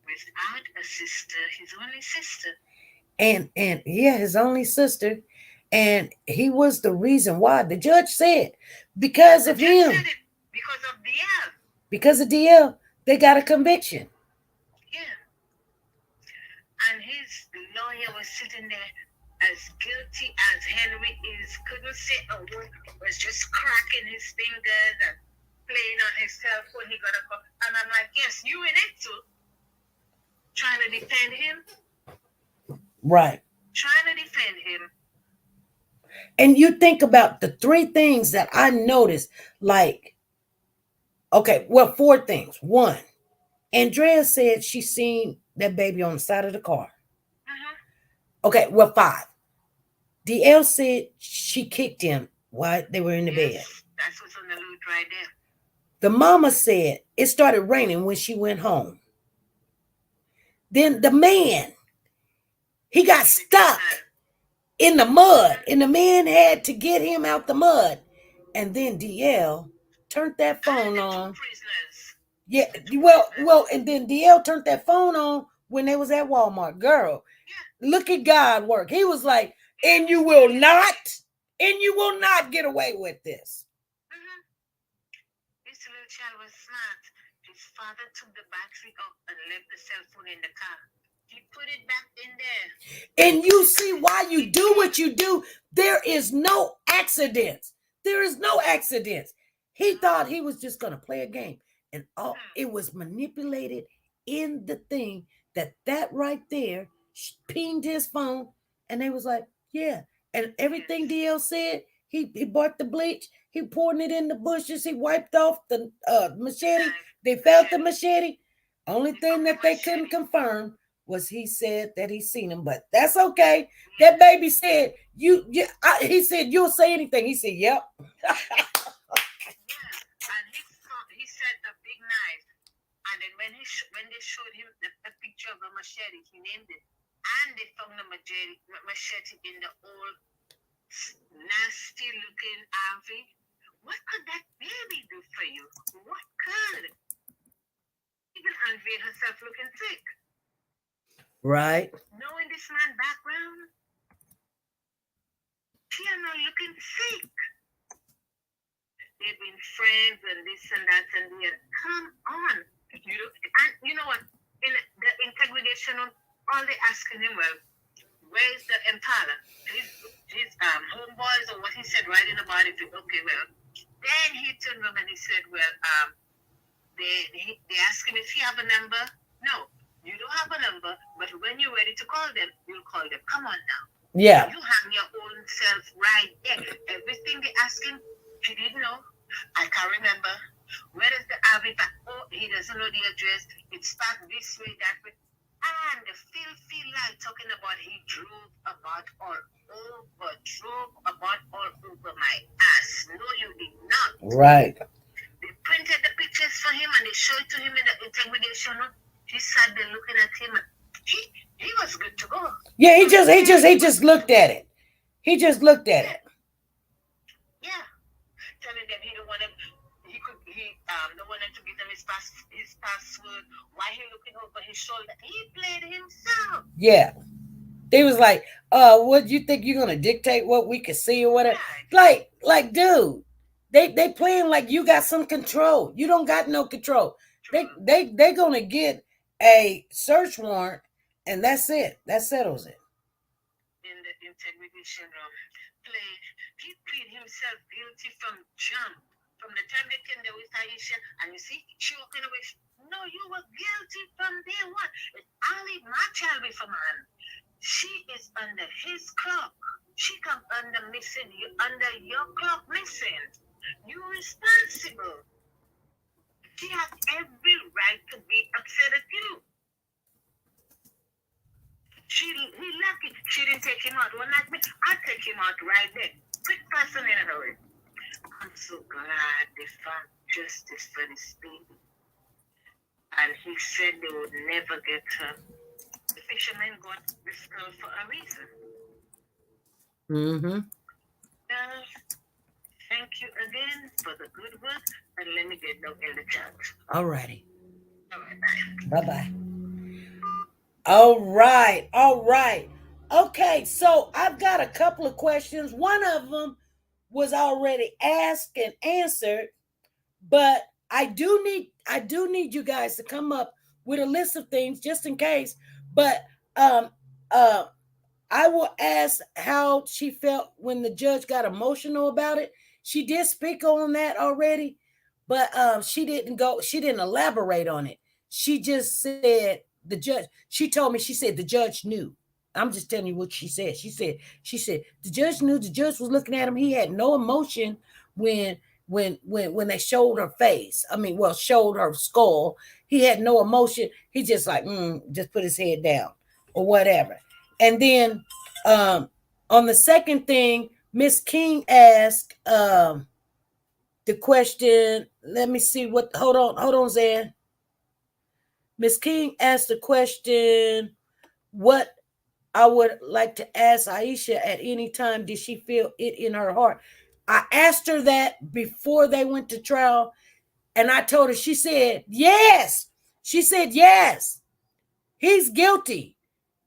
Speaker 4: Without a sister, his only sister.
Speaker 1: And his only sister. And he was the reason why. The judge said, because of him.
Speaker 4: Because of DL.
Speaker 1: Because of DL, they got a conviction.
Speaker 4: Yeah. And his lawyer was sitting there as guilty as Henry is. Couldn't say a word. Was just cracking his fingers and playing on his cell phone. He got a call. And I'm like, yes, you in it too. Trying to defend him.
Speaker 1: Right.
Speaker 4: Trying to defend him.
Speaker 1: And you think about the 3 things that I noticed, like, okay, well, 4 things. 1, Andrea said she seen that baby on the side of the car. Okay, well, 5. DL said she kicked him while they were in the bed.
Speaker 4: That's what's on the loot right there.
Speaker 1: The mama said it started raining when she went home. Then the man, he got stuck in the mud, and the man had to get him out the mud. And then DL turned that phone on. Yeah, well, and then DL turned that phone on when they was at Walmart. Girl, look at God work. He was like, and you will not get away with this.
Speaker 4: This little child was smart. His father took the battery out and left the cell phone in the car. He put it back in there.
Speaker 1: And you see why you do what you do. There is no accidents. There is no accidents. He thought he was just going to play a game. And it was manipulated in the thing that right there pinged his phone. And they was like, yeah. And everything DL said, he bought the bleach. He poured it in the bushes. He wiped off the machete. They felt the machete. Only thing that they couldn't confirm was he said that he seen him, but that's okay. That baby said, he said, you'll say anything. He said, yep.
Speaker 4: And he said the big knife. And then when they showed him the picture of the machete, he named it. And they found the machete in the old nasty looking RV. What could that baby do for you? What could? Even Andrea herself looking sick.
Speaker 1: Right.
Speaker 4: Knowing this man's background, she are not looking sick. They've been friends and this and that and the other. Come on. And you know what? In the interrogation, all they asking him, well, where's the Impala? His homeboys or what he said right in about it. Okay, well. Then he turned around and he said, well, they ask him if he have a number. No, you don't have a number, but when you're ready to call them, you'll call them. Come on now.
Speaker 1: Yeah.
Speaker 4: You hang your own self right there. Everything they ask him, he didn't know. I can't remember. Where is the RV back? Oh, he doesn't know the address. It's back this way, that way. And the filthy lie talking about he drove about all over my ass. No, you did not.
Speaker 1: Right.
Speaker 4: They printed the pictures for him and they showed it to him in the interrogation room. He sat there looking at him. He was good to go.
Speaker 1: Yeah, he just looked at it. He just looked at it.
Speaker 4: Yeah. Telling them he don't want to, don't want to give them his password. Why he looking over his shoulder? He played himself.
Speaker 1: Yeah. They was like, what you think you're gonna dictate what we can see or whatever? Right. Like, dude, they playing like you got some control. You don't got no control. They gonna get a search warrant and that's it. That settles it.
Speaker 4: In the interrogation room, he pleaded himself guilty from jump. From the time they came there with Aisha, and you see, she walking away. No, you were guilty from day one. It's only my child with a man. She is under his clock. She come under missing. You under your clock missing. You're responsible. She has every right to be upset at you. He lucky she didn't take him out. One like me, I'd take him out right there. Quick person in a hurry. I'm so glad they found justice for this baby. And he said they would never get her. The fisherman got this girl for a reason.
Speaker 1: Mm-hmm.
Speaker 4: Thank you again for the good work. And let me get down in the chat.
Speaker 1: All righty.
Speaker 4: All right, bye.
Speaker 1: Bye-bye. All right. Okay, so I've got a couple of questions. One of them was already asked and answered, but I do need you guys to come up with a list of things just in case. But I will ask how she felt when the judge got emotional about it. She did speak on that already, but she didn't elaborate on it. She just said the judge, she told me, she said the judge knew. I'm just telling you what she said. She said the judge knew. The judge was looking at him. He had no emotion when they showed her face. Showed her skull. He had no emotion. He just like just put his head down or whatever. And then on the second thing, Miss King asked the question. Let me see what. Hold on, Zan. Miss King asked the question, what I would like to ask Aisha at any time, did she feel it in her heart? I asked her that before they went to trial, and I told her, she said, yes. She said, yes, he's guilty.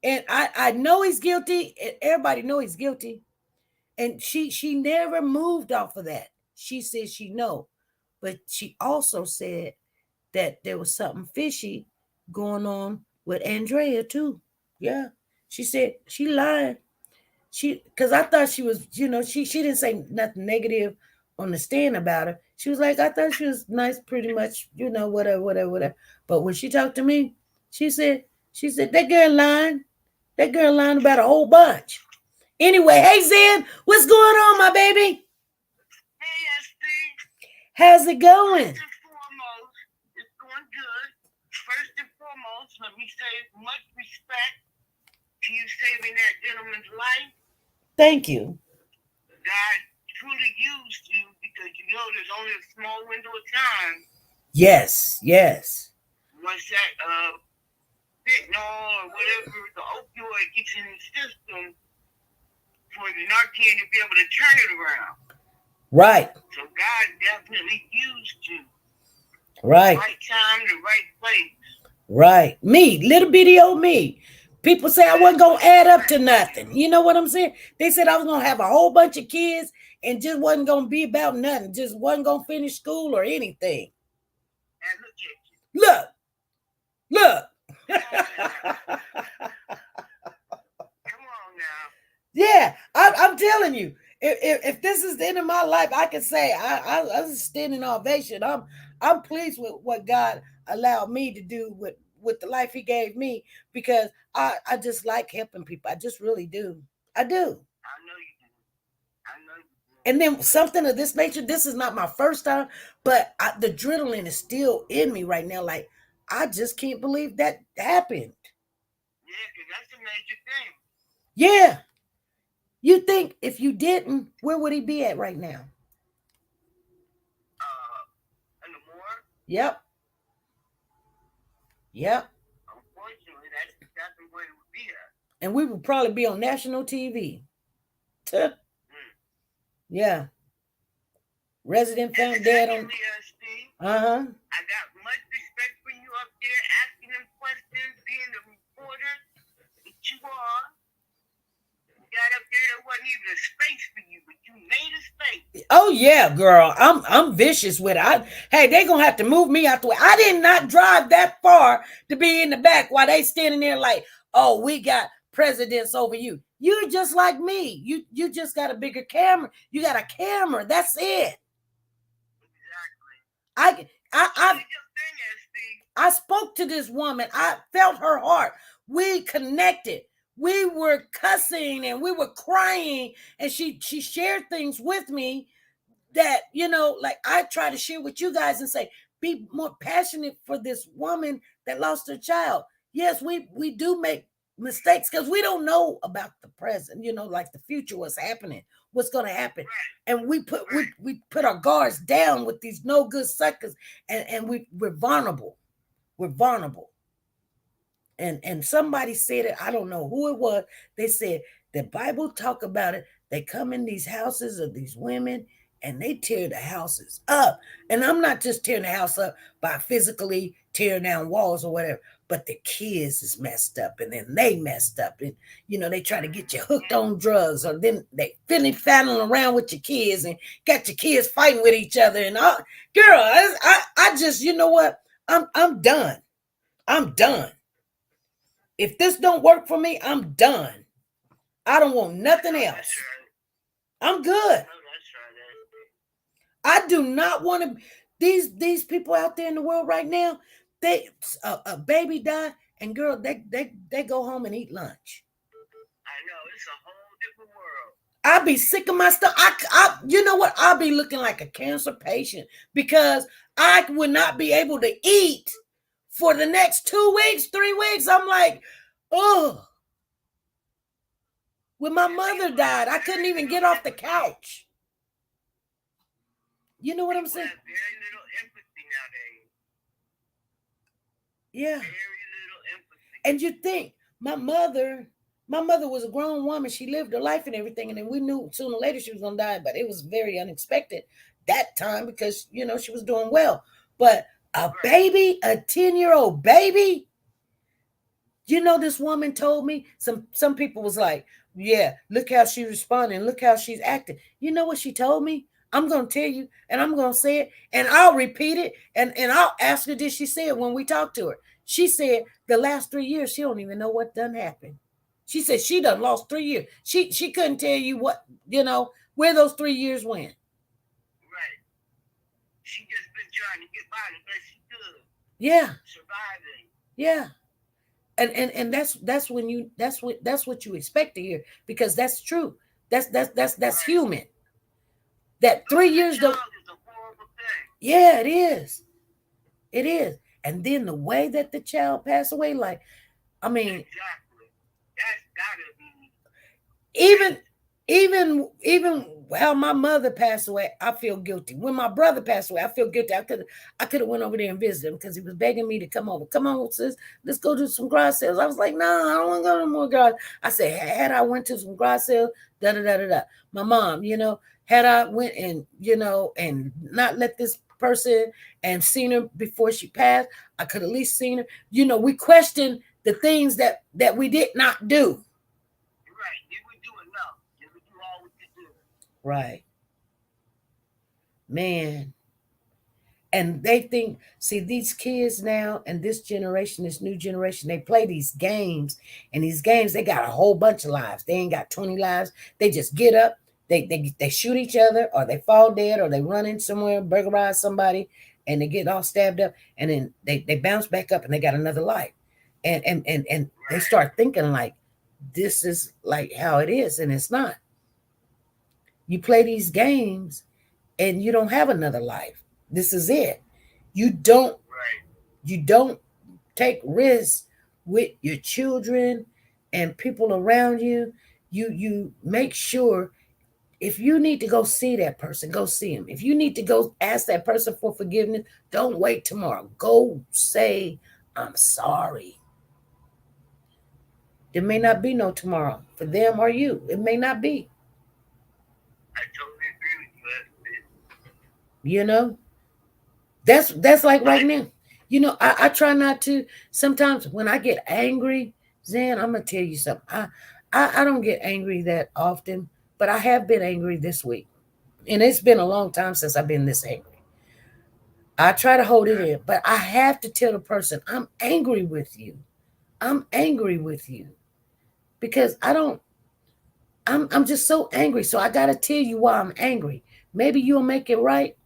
Speaker 1: And I know he's guilty, and everybody know he's guilty. And she never moved off of that. She said she know, but she also said that there was something fishy going on with Andrea too. Yeah. She said she lied. Because I thought she was, she didn't say nothing negative on the stand about her. She was like, I thought she was nice, pretty much, whatever. But when she talked to me, she said, that girl lying. That girl lying about a whole bunch. Anyway, hey Zen, what's going on, my baby?
Speaker 4: Hey, SB.
Speaker 1: How's it going?
Speaker 4: First and foremost, it's going good. First and foremost, let me say much respect to you saving that gentleman's life.
Speaker 1: Thank you.
Speaker 4: God truly used you because there's only a small window of time.
Speaker 1: Yes.
Speaker 4: Once that fentanyl or whatever, the opioid gets in the system for the Narcan to be able to turn it around.
Speaker 1: Right.
Speaker 4: So God definitely used you.
Speaker 1: Right.
Speaker 4: Right time, the right place.
Speaker 1: Right. Me, little bitty old me. People say I wasn't going to add up to nothing. You know what I'm saying? They said I was going to have a whole bunch of kids and just wasn't going to be about nothing. Just wasn't going to finish school or anything.
Speaker 4: And look at you.
Speaker 1: Look.
Speaker 4: Come on now.
Speaker 1: Yeah, I'm telling you, if this is the end of my life, I can say I was a standing ovation. I'm pleased with what God allowed me to do with the life He gave me, because I just like helping people. I just really do. I do.
Speaker 4: I know you do. I know you do.
Speaker 1: And then something of this nature. This is not my first time, but the adrenaline is still in me right now. Like, I just can't believe that happened.
Speaker 4: Yeah, because that's a major thing.
Speaker 1: Yeah. You think if you didn't, where would he be at right now?
Speaker 4: In the morgue?
Speaker 1: Yep. Yep.
Speaker 4: Unfortunately, that's exactly where it would be at.
Speaker 1: And we would probably be on national TV. Yeah. Resident found dead on.
Speaker 4: I got much respect for you up there, asking them questions, being the reporter that you are. You got up there, there wasn't even a space for you, but you made a space.
Speaker 1: Oh yeah, girl. I'm vicious with it. Hey, they gonna have to move me out the way. I did not drive that far to be in the back while they standing there like, oh, we got presidents over you. You're just like me. You just got a bigger camera. You got a camera. That's it. I spoke to this woman. I felt her heart. We connected. We were cussing and we were crying, and she shared things with me that, like I try to share with you guys and say, be more passionate for this woman that lost her child. Yes, we do make mistakes because we don't know about the present, like the future, what's happening, what's going to happen. And we put our guards down with these no good suckers, and we're vulnerable. We're vulnerable. And somebody said it, I don't know who it was. They said the Bible talk about it. They come in these houses of these women and they tear the houses up. And I'm not just tearing the house up by physically tearing down walls or whatever, but the kids is messed up, and then they messed up, and they try to get you hooked on drugs, or then they fiddling around with your kids and got your kids fighting with each other. And girl, I just, you know what? I'm done. I'm done. If this don't work for me, I'm done. I don't want nothing else. I'm good. I do not want to. These people out there in the world right now, a baby died, and girl, they go home and eat lunch.
Speaker 4: I know, it's a whole different world.
Speaker 1: I'll be sick of my stuff. You know what? I'll be looking like a cancer patient because I would not be able to eat for the next 2 weeks, 3 weeks. I'm like, oh. When my mother died, I couldn't even get off the couch. You know what I'm saying?
Speaker 4: Have very little empathy nowadays.
Speaker 1: Yeah.
Speaker 4: Very little empathy.
Speaker 1: And you think my mother was a grown woman. She lived her life and everything. And then we knew sooner or later she was going to die, but it was very unexpected that time because, she was doing well. But a baby, a 10-year-old baby, this woman told me, some people was like, yeah, look how she responded. Look how she's acting. You know what she told me? I'm going to tell you, and I'm going to say it, and I'll repeat it, and I'll ask her, did she say it when we talk to her? She said the last 3 years, she don't even know what done happened. She said she done lost 3 years. She couldn't tell you what, where those 3 years went.
Speaker 4: Right. She just been trying to get by the best she could.
Speaker 1: Yeah.
Speaker 4: Surviving.
Speaker 1: Yeah. And that's what you expect to hear, because that's true. That's human. That 3 years
Speaker 4: is a horrible thing.
Speaker 1: Yeah, it is. It is. And then the way that the child passed away, like, I mean,
Speaker 4: exactly. That's gotta be.
Speaker 1: Even how my mother passed away, I feel guilty. When my brother passed away, I feel guilty. I could have went over there and visited him because he was begging me to come over. Come on, sis, let's go do some garage sales. I was like, no, I don't want to go to more garage. I said, had I went to some garage sales, da-da-da-da-da. My mom, had I went and, and not let this person and seen her before she passed, I could at least seen her. We questioned the things that we did not do.
Speaker 4: Right. Did we do enough? Did we do all we could do?
Speaker 1: Right. Man. And they think, see, these kids now and this generation, this new generation, they play these games. And these games, they got a whole bunch of lives. They ain't got 20 lives. They just get up, they shoot each other, or they fall dead, or they run in somewhere, burglarize somebody, and they get all stabbed up, and then they bounce back up and they got another life. And they start thinking like this is like how it is, and it's not. You play these games and you don't have another life. This is it. You don't you don't take risks with your children and people around you. You make sure if you need to go see that person, go see him. If you need to go ask that person for forgiveness, don't wait tomorrow. Go say, I'm sorry. There may not be no tomorrow for them or you. It may not be.
Speaker 4: I totally agree with you.
Speaker 1: You know, that's like right now. You know, I try not to. Sometimes when I get angry, Zan, I'm gonna tell you something. I don't get angry that often, but I have been angry this week, and it's been a long time since I've been this angry. I try to hold it in, but I have to tell the person I'm angry with you. I'm angry with you because I don't. I'm just so angry. So I gotta tell you why I'm angry. Maybe you'll make it right,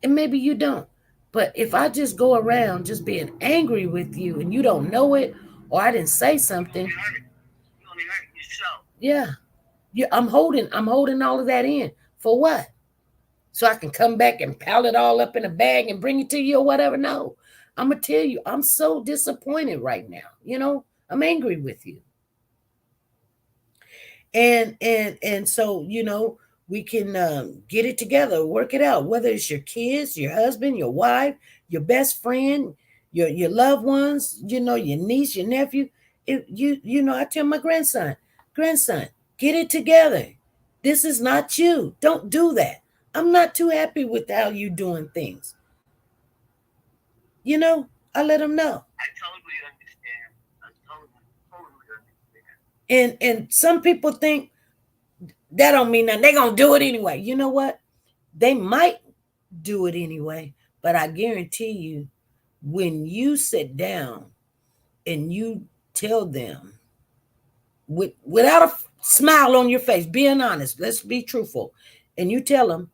Speaker 1: and maybe you don't. But if I just go around just being angry with you and you don't know it, or I didn't say something,
Speaker 4: You only hurt yourself.
Speaker 1: yeah, I'm holding all of that in for what? So I can come back and pile it all up in a bag and bring it to you or whatever. No, I'm gonna tell you, I'm so disappointed right now. You know, I'm angry with you. And so you know we can get it together, work it out, whether it's your kids, your husband, your wife, your best friend, your loved ones, you know, your niece, your nephew. You know, I tell my grandson, get it together. This is not you. Don't do that. I'm not too happy with how you doing things. You know, I let him know.
Speaker 4: I totally understand. I totally understand.
Speaker 1: And some people think that don't mean nothing. They're gonna do it anyway. You know what? They might do it anyway, but I guarantee you, when you sit down and you tell them without a smile on your face, being honest, let's be truthful, and you tell them,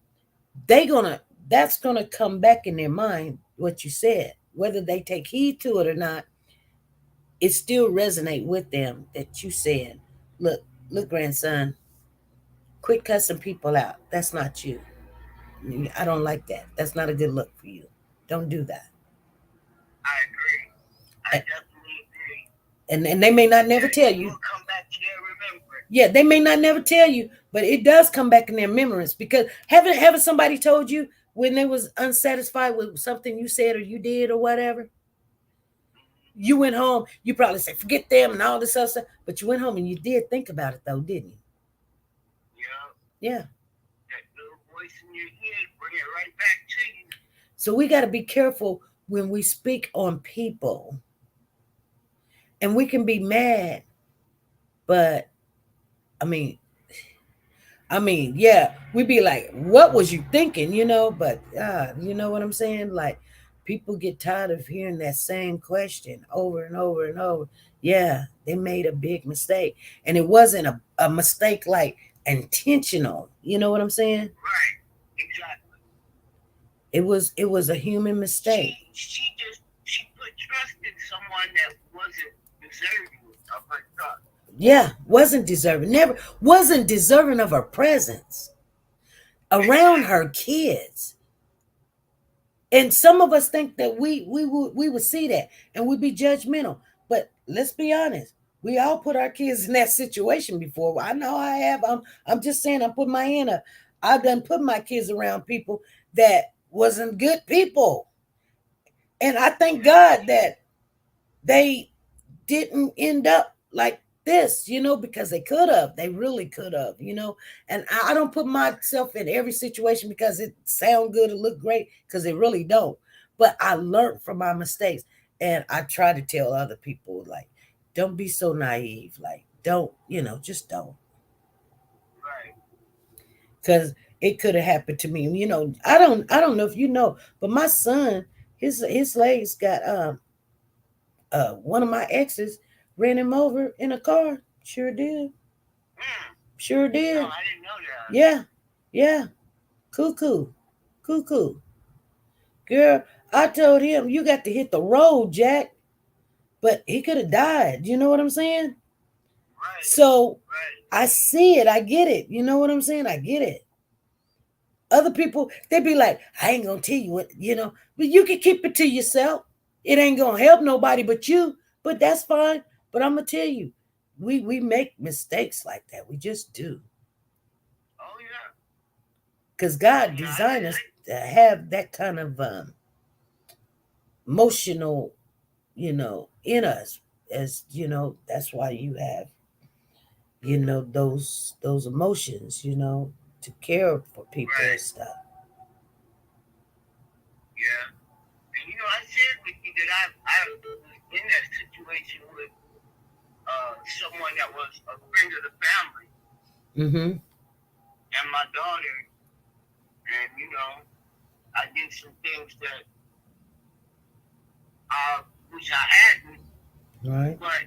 Speaker 1: that's gonna come back in their mind what you said, whether they take heed to it or not. It still resonate with them that you said, look, grandson, quit cussing people out. That's not you. I don't like that. That's not a good look for you. Don't do that.
Speaker 4: I agree. I definitely agree.
Speaker 1: And they may not never tell you.
Speaker 4: Will come back to their remembrance.
Speaker 1: Yeah, they may not never tell you, but it does come back in their remembrance because haven't somebody told you when they was unsatisfied with something you said or you did or whatever? You went home, you probably said, forget them and all this other stuff, but you went home and you did think about it though, didn't you? Yeah.
Speaker 4: That little voice in your head, bring it right back to you.
Speaker 1: So we got to be careful when we speak on people. And we can be mad, but I mean, yeah, we be like, what was you thinking, you know? But you know what I'm saying? Like, people get tired of hearing that same question over and over and over. Yeah, they made a big mistake. And it wasn't a mistake like intentional. You know what I'm saying?
Speaker 4: Right, exactly.
Speaker 1: It was a human mistake.
Speaker 4: She put trust in someone that wasn't deserving of her trust.
Speaker 1: Yeah, wasn't deserving of her presence around her kids. And some of us think that we would see that and we'd be judgmental. But let's be honest, we all put our kids in that situation before. I know I have. I'm just saying, I'm putting my hand up. I've done put my kids around people that wasn't good people. And I thank God that they didn't end up like this, you know, because they could have. They really could have, you know. And I don't put myself in every situation because it sound good and look great, because they really don't. But I learned from my mistakes, and I try to tell other people, like, don't be so naive. Like, don't, you know, just don't.
Speaker 4: Right.
Speaker 1: Because it could have happened to me. You know, I don't know if you know, but my son, his legs got one of my exes ran him over in a car. Sure did. Sure did.
Speaker 4: No, I didn't know that.
Speaker 1: Yeah. Cuckoo. Girl, I told him, you got to hit the road, Jack. But he could have died. You know what I'm saying?
Speaker 4: Right.
Speaker 1: So
Speaker 4: Right.
Speaker 1: I see it. I get it. You know what I'm saying? I get it. Other people, they be like, I ain't going to tell you what, but you can keep it to yourself. It ain't going to help nobody but you. But that's fine. But I'm going to tell you, we make mistakes like that. We just do.
Speaker 4: Oh, yeah.
Speaker 1: Because God designed us to have that kind of emotional, in us. As that's why you have, those emotions, to care for people and stuff.
Speaker 4: Yeah. And I shared with you that I was in that situation with someone that was a friend of the family.
Speaker 1: Mm-hmm.
Speaker 4: And my daughter. And I did some things that I wish I hadn't.
Speaker 1: Right.
Speaker 4: But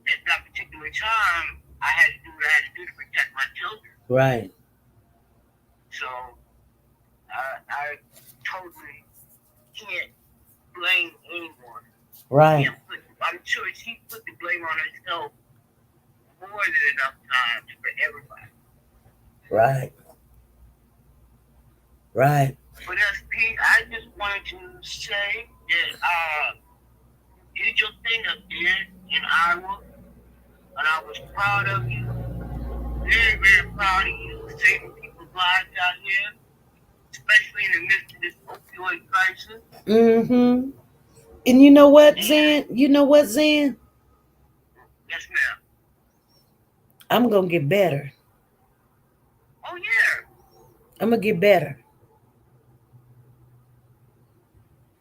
Speaker 4: at that particular time, I had to do what I had to do to protect my children.
Speaker 1: Right.
Speaker 4: So I totally can't blame anyone.
Speaker 1: Right.
Speaker 4: I'm sure she put the blame on herself more than enough times for everybody.
Speaker 1: Right. Right.
Speaker 4: But SP, I just wanted to say that you did your thing up there in Iowa, and I was proud of you. Very, very proud of you saving people's lives out here, especially in the midst of this opioid crisis.
Speaker 1: Mm-hmm. And you know what, Zan?
Speaker 4: Yes, ma'am.
Speaker 1: I'm gonna get better.
Speaker 4: Oh, yeah.
Speaker 1: I'm gonna get better.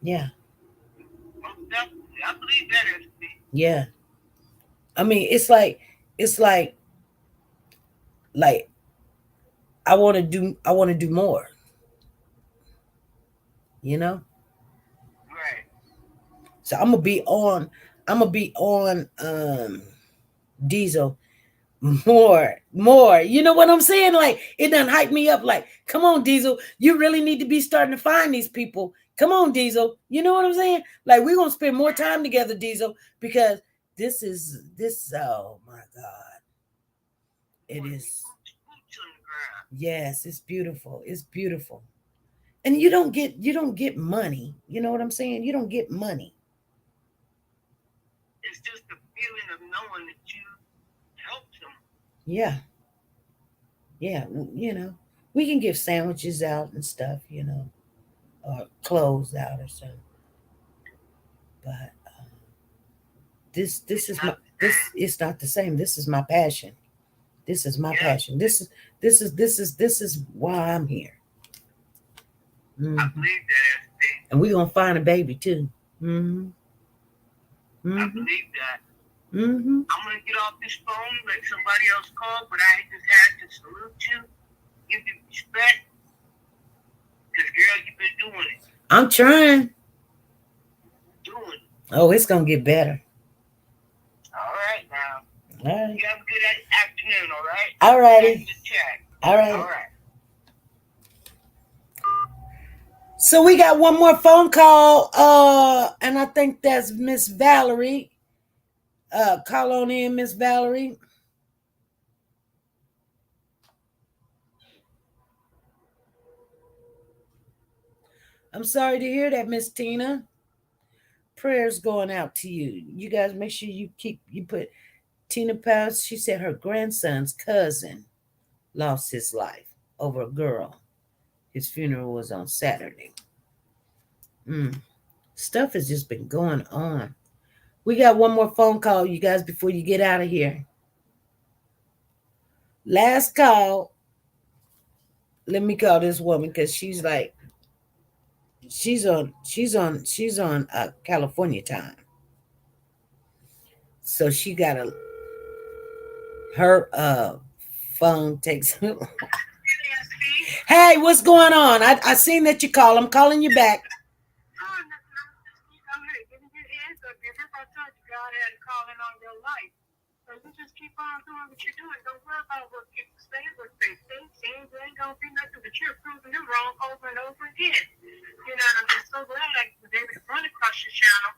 Speaker 1: Yeah.
Speaker 4: Most definitely. I believe that, SP.
Speaker 1: Yeah. I mean, it's like I want to do more.
Speaker 4: Right.
Speaker 1: So I'm gonna be on Diesel more. You know what I'm saying? Like, it done hype me up. Like, come on, Diesel, you really need to be starting to find these people. Come on, Diesel. You know what I'm saying? Like, we're gonna spend more time together, Diesel, because this oh my God. It is. Yes, it's beautiful. It's beautiful. And you don't get money. You know what I'm saying? You don't get money.
Speaker 4: It's just the feeling of knowing that you helped them.
Speaker 1: Yeah. Yeah, we can give sandwiches out and stuff, or clothes out or something. But this is my it's not the same. This is my passion. This is my passion. This is why I'm here. Mm-hmm.
Speaker 4: I believe that, SP.
Speaker 1: And we're gonna find a baby too. Mm-hmm. Mm-hmm.
Speaker 4: I believe that.
Speaker 1: Mm-hmm.
Speaker 4: I'm gonna get off this phone, let somebody else call, but I just had to salute you, give you respect, because girl, you've been doing it.
Speaker 1: I'm trying.
Speaker 4: Doing it.
Speaker 1: Oh, it's gonna get better.
Speaker 4: All right now.
Speaker 1: All right.
Speaker 4: You have a good afternoon, all right?
Speaker 1: All righty. All right.
Speaker 4: All right.
Speaker 1: So we got one more phone call, and I think that's Miss Valerie. Call on in, Miss Valerie. I'm sorry to hear that, Miss Tina. Prayers going out to you. You guys make sure you put Tina Powell. She said her grandson's cousin lost his life over a girl. His funeral was on Saturday. Stuff has just been going on. We got one more phone call, you guys, before you get out of here. Last call. Let me call this woman because she's on California time. So she got her phone takes. Hey, what's going on? I seen that you call. I'm calling you back.
Speaker 4: God had a calling on your life. So you just keep on doing what you're doing. Don't worry about what people say, what they think. It ain't gonna be nothing, but you're proving them wrong over and over again. You know what I'm just so glad I was able to run across your channel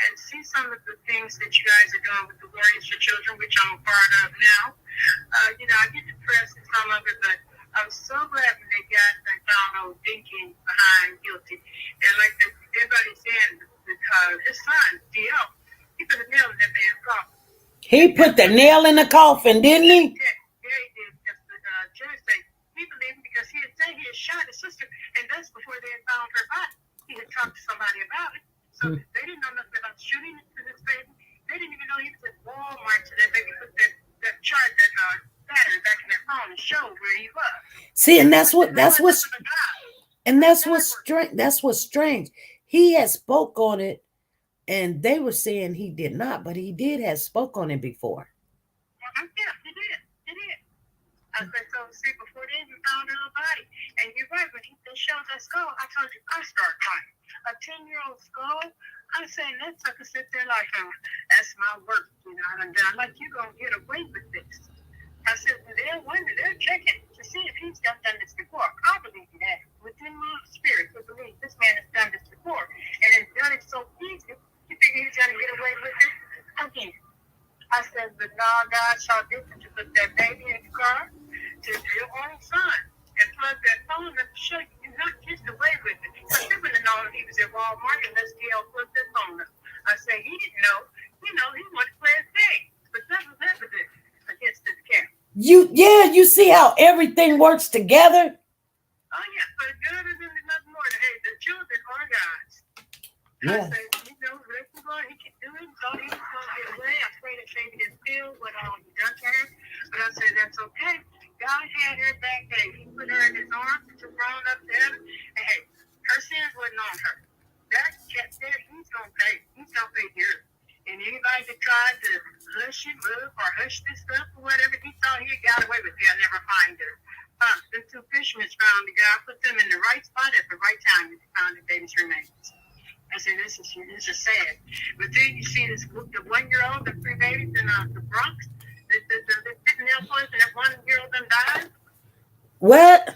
Speaker 4: and see some of the things that you guys are doing with the Warriors for Children, which I'm a part of now. I get depressed in some of it, but I was so glad when they got and found old Dinky behind guilty. And like everybody's saying, his son, DL, he put a nail in that man's coffin.
Speaker 1: He put the nail in the coffin, didn't he?
Speaker 4: Yeah, he did. Because the judge said he believed him because he had said he had shot his sister, and that's before they had found her body. He had talked to somebody about it. So they didn't know nothing about shooting to this baby. They didn't even know he was at Walmart to that baby put that chart, that battery back in their phone and showed where he was.
Speaker 1: See, and that's what's strange. He had spoke on it, and they were saying he did not, but he did have spoke on it before.
Speaker 4: Yeah, he did. I said, so see, before they even found her body, and you're right, when they showed that skull, I told you, I started crying. A 10-year-old skull, I'm saying that sucker sit there like, that's my work, I done done. Like, you're going to get away with this. I said, they're checking to see if he's done this before. I believe that. Within my spirit, I believe this man has done this before. And has done it so easy, you think he's going to get away with it? Again. I said, but no, God saw this to put that baby in the car to your own son and plug that phone up to show you not just away with it. Because they wouldn't have known he was at Walmart unless DL plugged that phone up. I said, he didn't know. He wanted to play his game. But that was evident against this camera.
Speaker 1: You see how everything works together?
Speaker 4: Oh, yeah. But good is nothing more than, hey, the children are God's.
Speaker 1: Yeah.
Speaker 4: I said, Rick was going, he can do it. Thought he was going to get away. I prayed that baby didn't feel what all he done to her. But I said, that's okay. God had her back there. He put her in his arms and took grown up to heaven. And hey, her sins wasn't on her. That cat there, he's going to pay. He's going to pay yours. And anybody that tried to hush him up or hush this up or whatever, he thought he got away with it. They'll never find her. The two fishermen found the guy, put them in the right spot at the right time, and found the baby's remains. I said, this is sad. But then you see this group, the 1-year-old, the 3 babies in the Bronx, the sitting there for us, and that 1-year-old them died.
Speaker 1: What?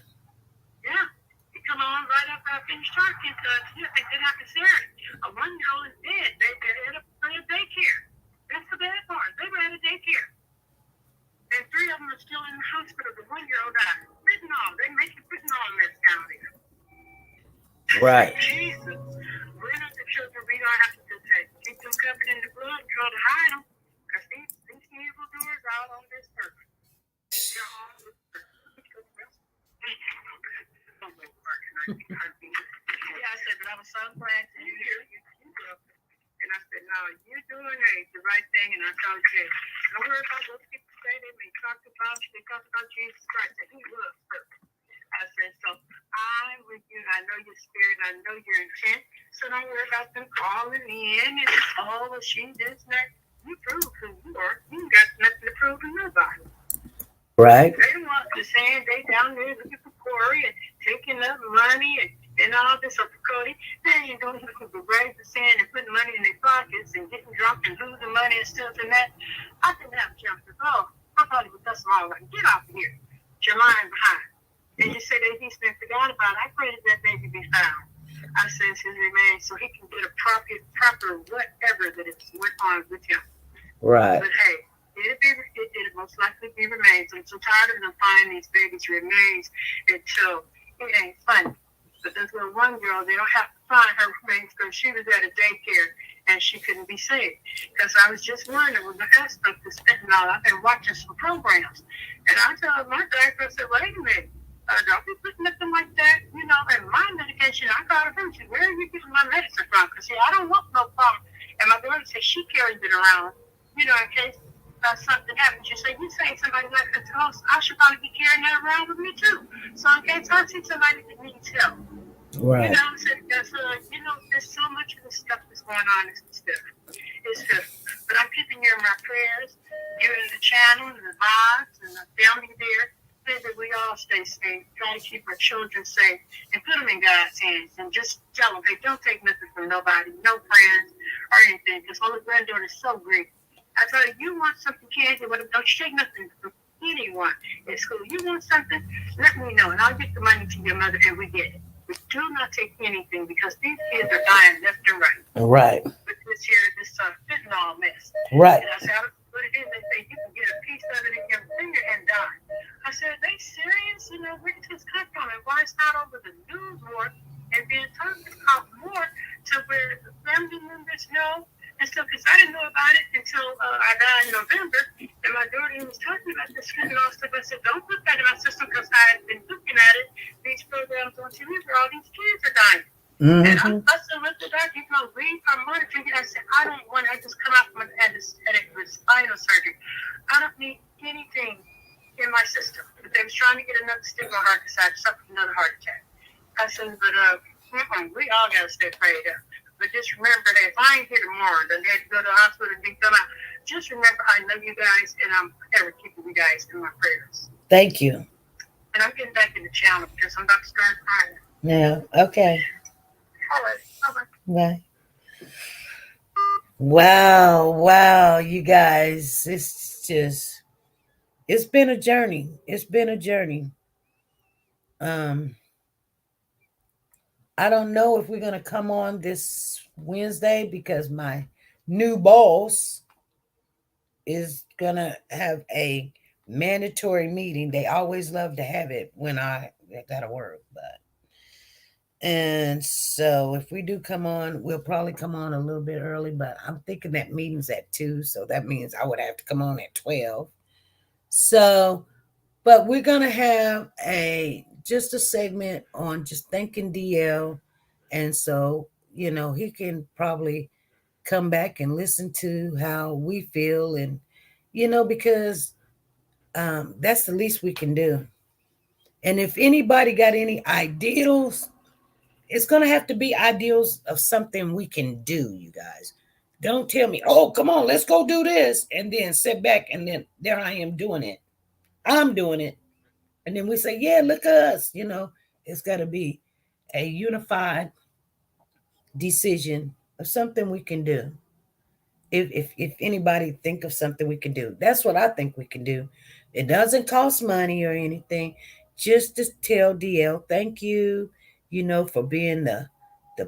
Speaker 4: Yeah. He come on right after I finished talking to us. Yeah, they did have to share it. A 1-year-old is dead. They're at a daycare. That's the bad part. They were at a daycare. And 3 of them are still in the hospital. The 1-year-old died. Fentanyl. They make you fentanyl mess down there.
Speaker 1: Right.
Speaker 4: Jesus. We're not the children. We don't have to keep them covered in the blood and try to hide them. Because these evil doers out on this earth. They're on this earth. Yeah, I said, but I was so glad to hear you. And I said, no, you're doing the right thing. And I told you, don't worry about what people say. They may talk about you. They talk about Jesus Christ. And he was perfect. I said, so I'm with you. I know your spirit. I know your intent. So don't worry about them calling in and, she this and that. You prove who you are. You ain't got nothing to prove to nobody.
Speaker 1: Right.
Speaker 4: They want to say they down there looking for Corey and taking up money and all this up for Cody. They ain't doing nothing but raising sand and putting money in their pockets and getting drunk and losing money and stuff and that. I didn't have jumped. I probably would dust them all like, get off here. Get your mind behind. And you say that he's been forgotten about. I pray that baby be found. I says his remains so he can get a proper whatever that is went on with him.
Speaker 1: Right.
Speaker 4: But hey, it'll most likely be remains. I'm so tired of them finding these babies' remains until it ain't funny. But this little 1-girl, they don't have to find her remains because she was at a daycare and she couldn't be saved. Because I was just wondering with the aspect of fentanyl, I've been watching some programs. And I told my doctor, I said, wait a minute. Don't be putting nothing like that, and my medication, I got it from you. Where are you getting my medicine from? Because, I don't want no problem. And my daughter said she carries it around, in case something happens. You say somebody like that, I should probably be carrying that around with me, too. So in case I see somebody that needs help.
Speaker 1: Right.
Speaker 4: There's so much of this stuff that's going on. It's just, but I'm keeping you in my prayers, you in the channel, and the vibes, and the family there. That we all stay safe, try to keep our children safe, and put them in God's hands, and just tell them, hey, don't take nothing from nobody, no friends or anything, because my little granddaughter is so great. I tell you want something candy, but don't you take nothing from anyone at school. You want something, let me know, and I'll get the money to your mother, and we get it. But do not take anything because these kids are dying left and right.
Speaker 1: Right.
Speaker 4: With this fentanyl mess.
Speaker 1: Right.
Speaker 4: And I said, I don't know what it is. They say you can get a piece of it in your finger and die. I said, are they serious? You know, where did this come from? And why it's not over the news more and being talked about more to where the family members know and stuff? Because I didn't know about it until I died in November. And my daughter was talking about this fentanyl stuff. I said, don't put that in my system because I had been looking at it, these programs on TV where all these kids are dying. Mm-hmm. And I'm fussing with the doctor. He's going to read our monitoring. I said, I don't want to just come out from a spinal surgery. I don't need anything in my system. But they was trying to get another stigma heart because I had suffered another heart attack. I said, but we all got to stay prayed up. But just remember that if I ain't here tomorrow, then they go to the hospital and they come out. Just remember I love you guys and I'm ever keeping you guys in my prayers.
Speaker 1: Thank you.
Speaker 4: And I'm getting back in the channel because I'm about to start crying.
Speaker 1: Yeah, okay.
Speaker 4: All right. Bye-bye.
Speaker 1: Bye. Wow, you guys. It's been a journey. I don't know if we're gonna come on this Wednesday because my new boss is gonna have a mandatory meeting. They always love to have it when I gotta work, and so if we do come on, we'll probably come on a little bit early, but I'm thinking that meeting's at 2, so that means I would have to come on at 12. So, but we're gonna have just a segment on just thanking DL, and so he can probably come back and listen to how we feel, and because that's the least we can do. And if anybody got any ideals, it's going to have to be ideals of something we can do, you guys. Don't tell me, oh, come on, let's go do this, and then sit back, and then there I am doing it. I'm doing it. And then we say, yeah, look at us. It's got to be a unified decision of something we can do. If anybody think of something we can do, that's what I think we can do. It doesn't cost money or anything. Just to tell DL, thank you, for being the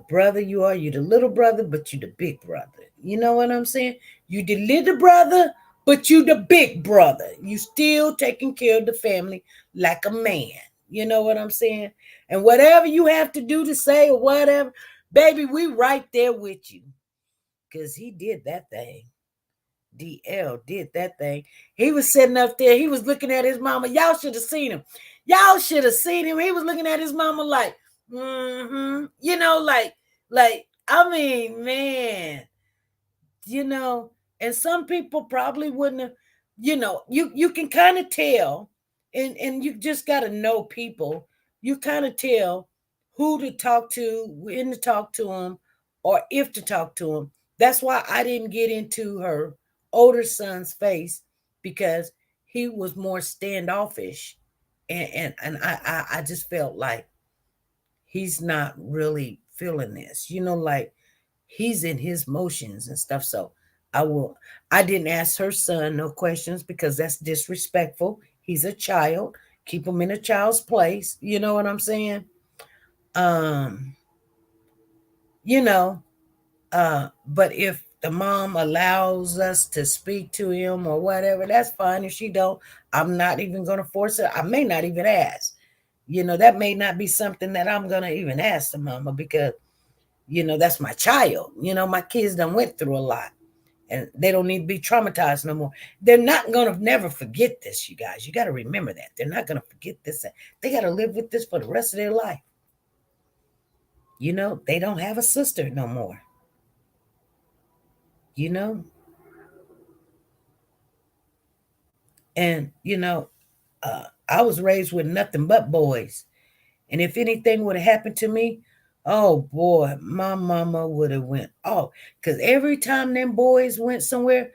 Speaker 1: brother you are. You're the little brother, but you the big brother. You know what I'm saying? You the little brother, but you the big brother. You still taking care of the family like a man. You know what I'm saying? And whatever you have to do to say or whatever, baby, we right there with you. Because he did that thing. DL did that thing. He was sitting up there. He was looking at his mama. Y'all should have seen him. Y'all should have seen him. He was looking at his mama like, like, I mean, man, and some people probably wouldn't have, you can kind of tell, and you just got to know people. You kind of tell who to talk to, when to talk to them, or if to talk to them. That's why I didn't get into her older son's face, because he was more standoffish, and I just felt like he's not really feeling this, like he's in his motions and stuff. So I didn't ask her son no questions because that's disrespectful. He's a child. Keep him in a child's place. You know what I'm saying? But if the mom allows us to speak to him or whatever, that's fine. If she don't, I'm not even going to force it. I may not even ask. That may not be something that I'm going to even ask the mama, because, that's my child. My kids done went through a lot, and they don't need to be traumatized no more. They're not going to never forget this, you guys. You got to remember that. They're not going to forget this. They got to live with this for the rest of their life. They don't have a sister no more. And, I was raised with nothing but boys. And if anything would have happened to me, oh boy, my mama would have went off. Because every time them boys went somewhere,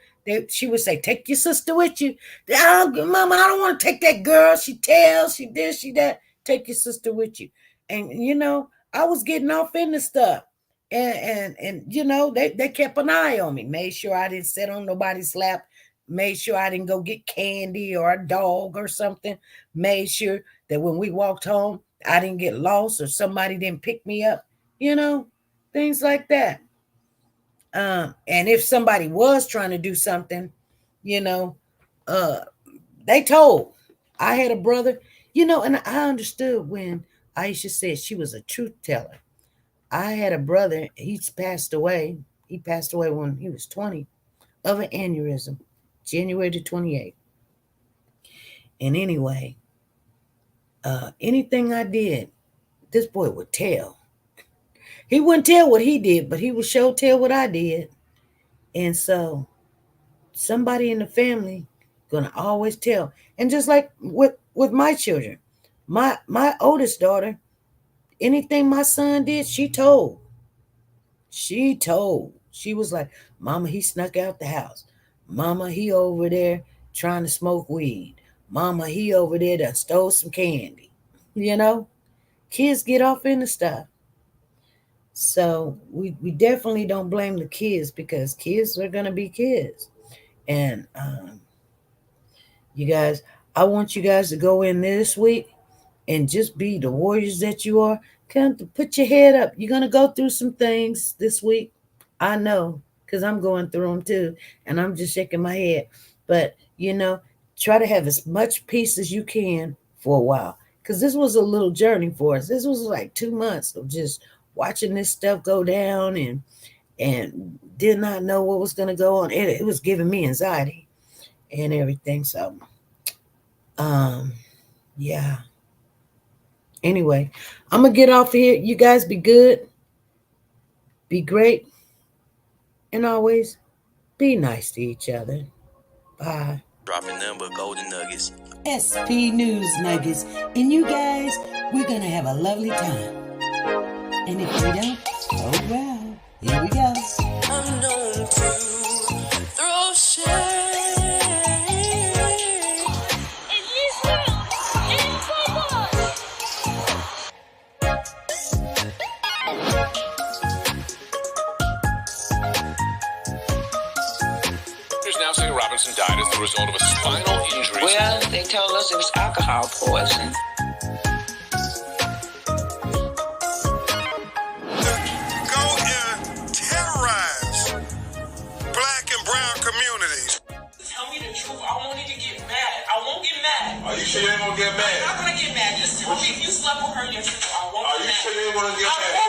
Speaker 1: she would say, take your sister with you. Mama, I don't want to take that girl. She tells, she this, she that. Take your sister with you. And, I was getting off into stuff. And they kept an eye on me. Made sure I didn't sit on nobody's lap. Made sure I didn't go get candy or a dog or something. Made sure that when we walked home, I didn't get lost or somebody didn't pick me up, things like that. And if somebody was trying to do something, they told. I had a brother, and I understood when Aisha said she was a truth teller. I had a brother, he's passed away. He passed away when he was 20 of an aneurysm, January the 28th. And anyway, anything I did, this boy would tell. He wouldn't tell what he did, but he would sure tell what I did. And so somebody in the family gonna always tell. And just like with my children, my oldest daughter, anything my son did, she told. She was like, Mama, he snuck out the house. Mama, he over there trying to smoke weed. Mama, he over there that stole some candy. Kids get off into stuff. So we definitely don't blame the kids, because kids are going to be kids. And you guys, I want you guys to go in this week and just be the warriors that you are. Come to put your head up. You're going to go through some things this week. I know, because I'm going through them too. And I'm just shaking my head. But, try to have as much peace as you can for a while. Because this was a little journey for us. This was like 2 months of just watching this stuff go down and did not know what was going to go on. It was giving me anxiety and everything. So, yeah. Anyway, I'm going to get off here. You guys be good. Be great. And always be nice to each other. Bye.
Speaker 5: Dropping them but golden nuggets.
Speaker 1: SP News Nuggets. And you guys, we're going to have a lovely time. And if we don't, oh well. Here we go.
Speaker 5: I'm known to throw shade.
Speaker 6: Robinson died as the result of a spinal injury.
Speaker 7: Well, they told us it was alcohol poison.
Speaker 8: Go and terrorize black and brown communities.
Speaker 7: Tell me the truth. I won't even get mad. I won't get mad.
Speaker 8: Are you sure you ain't gonna get mad?
Speaker 7: I'm not gonna get mad. Just tell me if you slept with her, yes, I won't get mad.
Speaker 8: Are you sure you ain't gonna get mad?